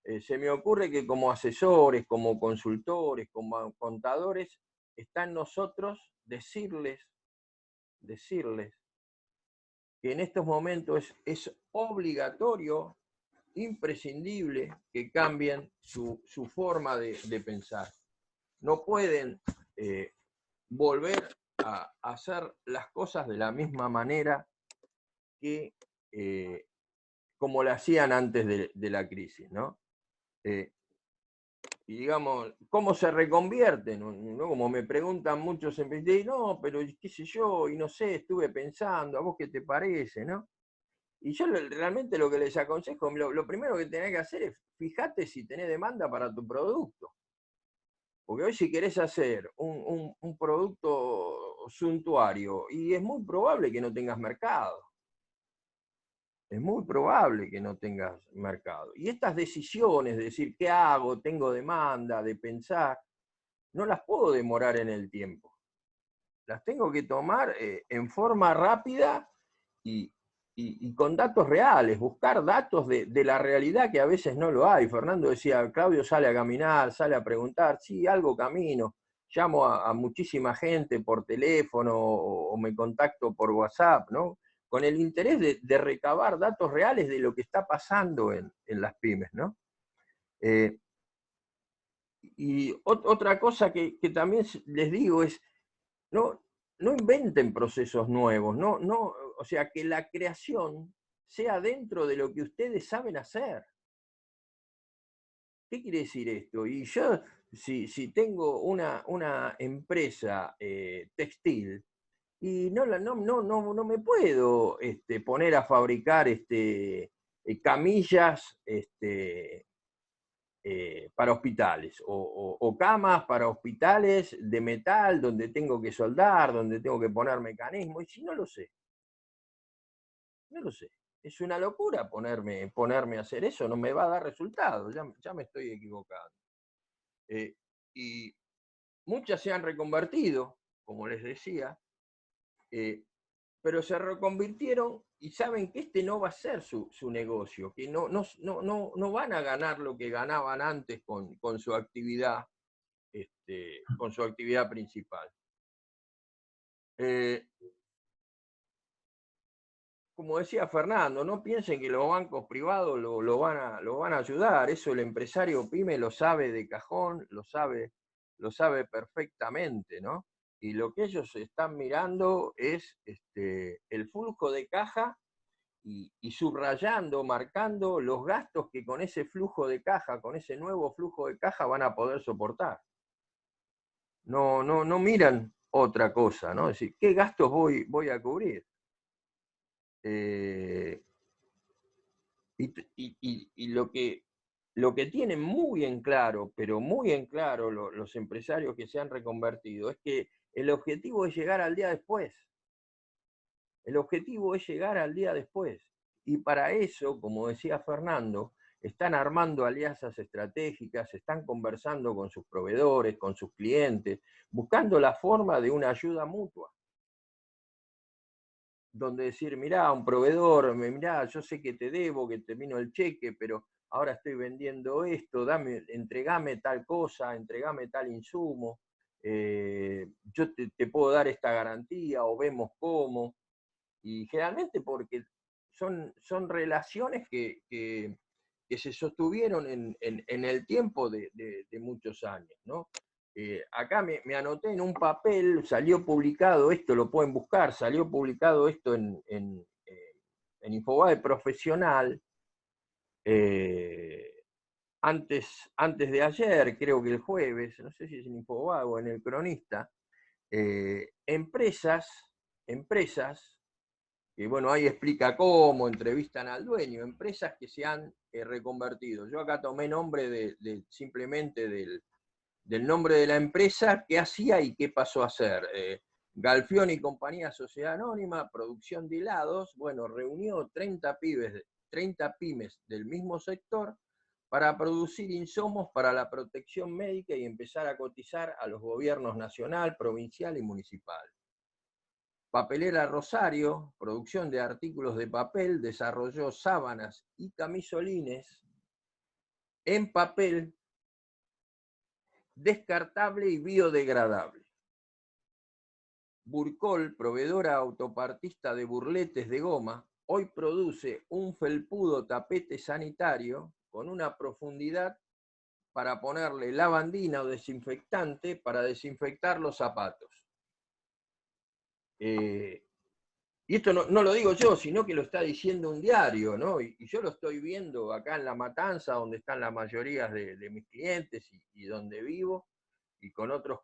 se me ocurre que como asesores, como consultores, como contadores, está en nosotros decirles que en estos momentos es obligatorio, imprescindible, que cambien su forma de pensar. No pueden volver a hacer las cosas de la misma manera que como la hacían antes de la crisis, ¿no? Y digamos, ¿cómo se reconvierten? ¿No? Como me preguntan muchos empresarios, no, pero qué sé yo, y no sé, estuve pensando, ¿a vos qué te parece? ¿No? Y yo realmente lo que les aconsejo, lo primero que tenés que hacer es fíjate si tenés demanda para tu producto. Porque hoy si querés hacer un producto suntuario, y es muy probable que no tengas mercado. Es muy probable que no tengas mercado. Y estas decisiones de decir, ¿qué hago? Tengo demanda, de pensar, no las puedo demorar en el tiempo. Las tengo que tomar en forma rápida y con datos reales, buscar datos de la realidad que a veces no lo hay. Fernando decía, Claudio sale a caminar, sale a preguntar, sí, algo camino, llamo a muchísima gente por teléfono o me contacto por WhatsApp, ¿no? Con el interés de recabar datos reales de lo que está pasando en las pymes, ¿no? Y otra cosa que también les digo es, no inventen procesos nuevos, o sea, que la creación sea dentro de lo que ustedes saben hacer. ¿Qué quiere decir esto? Y yo, si tengo una empresa textil, y no me puedo poner a fabricar camillas para hospitales o camas para hospitales de metal donde tengo que soldar, donde tengo que poner mecanismos, y si no lo sé. No lo sé. Es una locura ponerme a hacer eso, no me va a dar resultados, ya me estoy equivocando. Y muchas se han reconvertido, como les decía, pero se reconvirtieron y saben que este no va a ser su negocio, que no van a ganar lo que ganaban antes con su actividad, con su actividad principal. Como decía Fernando, no piensen que los bancos privados lo van a ayudar, eso el empresario pyme lo sabe de cajón, lo sabe perfectamente, ¿no? Y lo que ellos están mirando es el flujo de caja y subrayando, marcando los gastos que con ese flujo de caja, con ese nuevo flujo de caja van a poder soportar. No miran otra cosa, ¿no? Es decir, ¿qué gastos voy a cubrir? Y lo que tienen muy en claro, pero muy en claro los empresarios que se han reconvertido, es que el objetivo es llegar al día después. El objetivo es llegar al día después. Y para eso, como decía Fernando, están armando alianzas estratégicas, están conversando con sus proveedores, con sus clientes, buscando la forma de una ayuda mutua. Donde decir, mirá, un proveedor, mirá, yo sé que te debo, que termino el cheque, pero ahora estoy vendiendo esto, entregame tal cosa, entregame tal insumo, yo te puedo dar esta garantía o vemos cómo. Y generalmente porque son relaciones que se sostuvieron en el tiempo de muchos años, ¿no? Acá me anoté en un papel, salió publicado esto, lo pueden buscar, salió publicado esto en Infobae Profesional, antes de ayer, creo que el jueves, no sé si es en Infobae o en el Cronista, empresas, que bueno, ahí explica cómo, entrevistan al dueño, empresas que se han reconvertido. Yo acá tomé nombre simplemente del nombre de la empresa, qué hacía y qué pasó a hacer. Galfión y Compañía Sociedad Anónima, producción de helados, bueno, reunió 30 pymes del mismo sector para producir insumos para la protección médica y empezar a cotizar a los gobiernos nacional, provincial y municipal. Papelera Rosario, producción de artículos de papel, desarrolló sábanas y camisolines en papel descartable y biodegradable. Burcol, proveedora autopartista de burletes de goma, hoy produce un felpudo tapete sanitario con una profundidad para ponerle lavandina o desinfectante para desinfectar los zapatos. Y esto no lo digo yo, sino que lo está diciendo un diario, ¿no? Y yo lo estoy viendo acá en La Matanza, donde están la mayoría de mis clientes y donde vivo, y con otros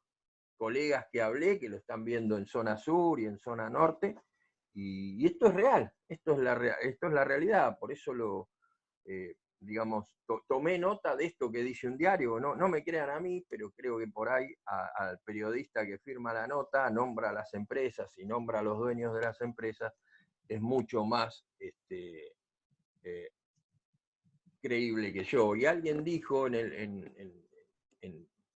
colegas que hablé que lo están viendo en zona sur y en zona norte, y esto es real, esto es la realidad, por eso digamos, tomé nota de esto que dice un diario, no me crean a mí, pero creo que por ahí al periodista que firma la nota, nombra a las empresas y nombra a los dueños de las empresas, es mucho más creíble que yo. Y alguien dijo en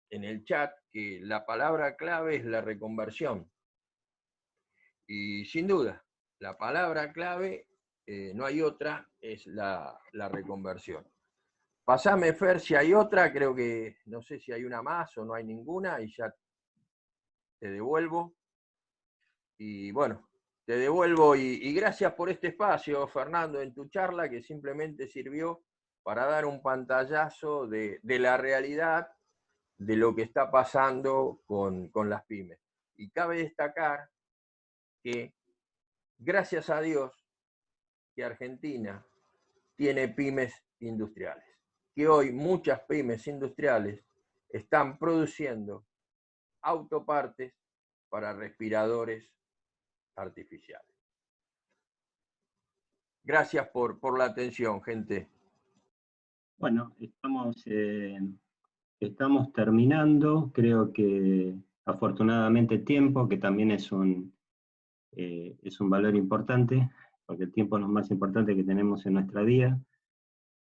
el chat que la palabra clave es la reconversión. Y sin duda, la palabra clave, no hay otra, es la reconversión. Pasame, Fer, si hay otra, creo que no sé si hay una más o no hay ninguna, y ya te devuelvo. Y bueno, te devuelvo y gracias por este espacio, Fernando, en tu charla, que simplemente sirvió para dar un pantallazo de la realidad de lo que está pasando con las pymes. Y cabe destacar que, gracias a Dios, que Argentina tiene pymes industriales, que hoy muchas pymes industriales están produciendo autopartes para respiradores artificiales. Gracias por la atención, gente. Bueno, estamos terminando, creo que afortunadamente tiempo, que también es un valor importante. porque el tiempo es lo más importante que tenemos en nuestra vida,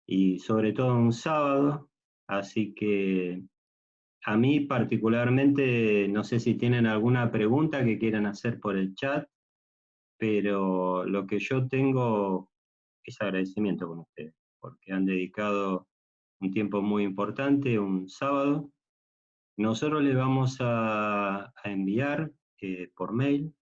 y sobre todo un sábado, así que a mí particularmente, no sé si tienen alguna pregunta que quieran hacer por el chat, pero lo que yo tengo es agradecimiento con ustedes, porque han dedicado un tiempo muy importante, un sábado. Nosotros les vamos a enviar por mail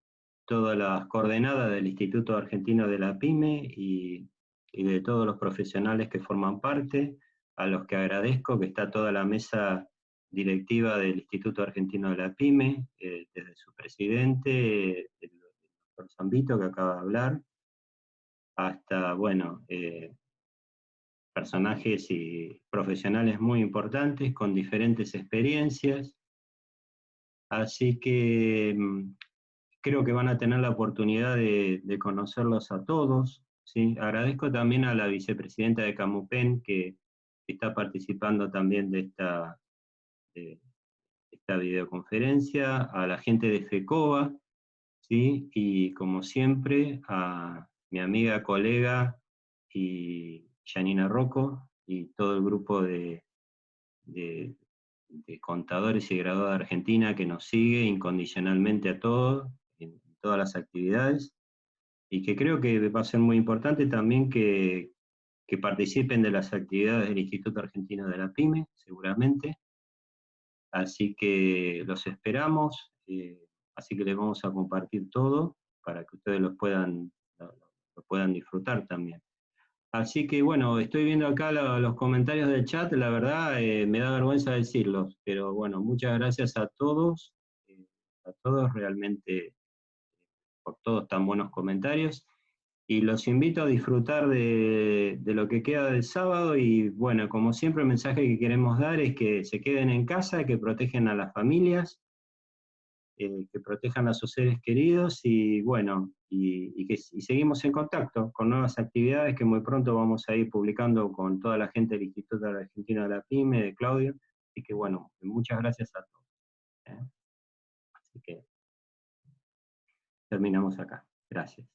todas las coordenadas del Instituto Argentino de la PYME y de todos los profesionales que forman parte, a los que agradezco, que está toda la mesa directiva del Instituto Argentino de la PYME, desde su presidente, el doctor Zambito, que acaba de hablar, hasta, bueno, personajes y profesionales muy importantes con diferentes experiencias. Así que creo que van a tener la oportunidad de conocerlos a todos, ¿sí? Agradezco también a la vicepresidenta de Camupen que está participando también de esta videoconferencia, a la gente de FECOBA, ¿sí? Y como siempre a mi amiga, colega y Janina Rocco y todo el grupo de, de contadores y graduados de Argentina que nos sigue incondicionalmente a todos, en todas las actividades, y que creo que va a ser muy importante también que participen de las actividades del Instituto Argentino de la PYME, seguramente. Así que los esperamos, así que les vamos a compartir todo para que ustedes lo puedan disfrutar también. Así que bueno, estoy viendo acá los comentarios del chat, la verdad me da vergüenza decirlos, pero bueno, muchas gracias a todos realmente por todos tan buenos comentarios, y los invito a disfrutar de lo que queda del sábado, y bueno, como siempre el mensaje que queremos dar es que se queden en casa, que protejan a las familias, que protejan a sus seres queridos y bueno, y seguimos en contacto con nuevas actividades que muy pronto vamos a ir publicando con toda la gente del Instituto Argentino de la PYME, de Claudio, y que bueno, muchas gracias a todos. ¿Eh? Así que terminamos acá. Gracias.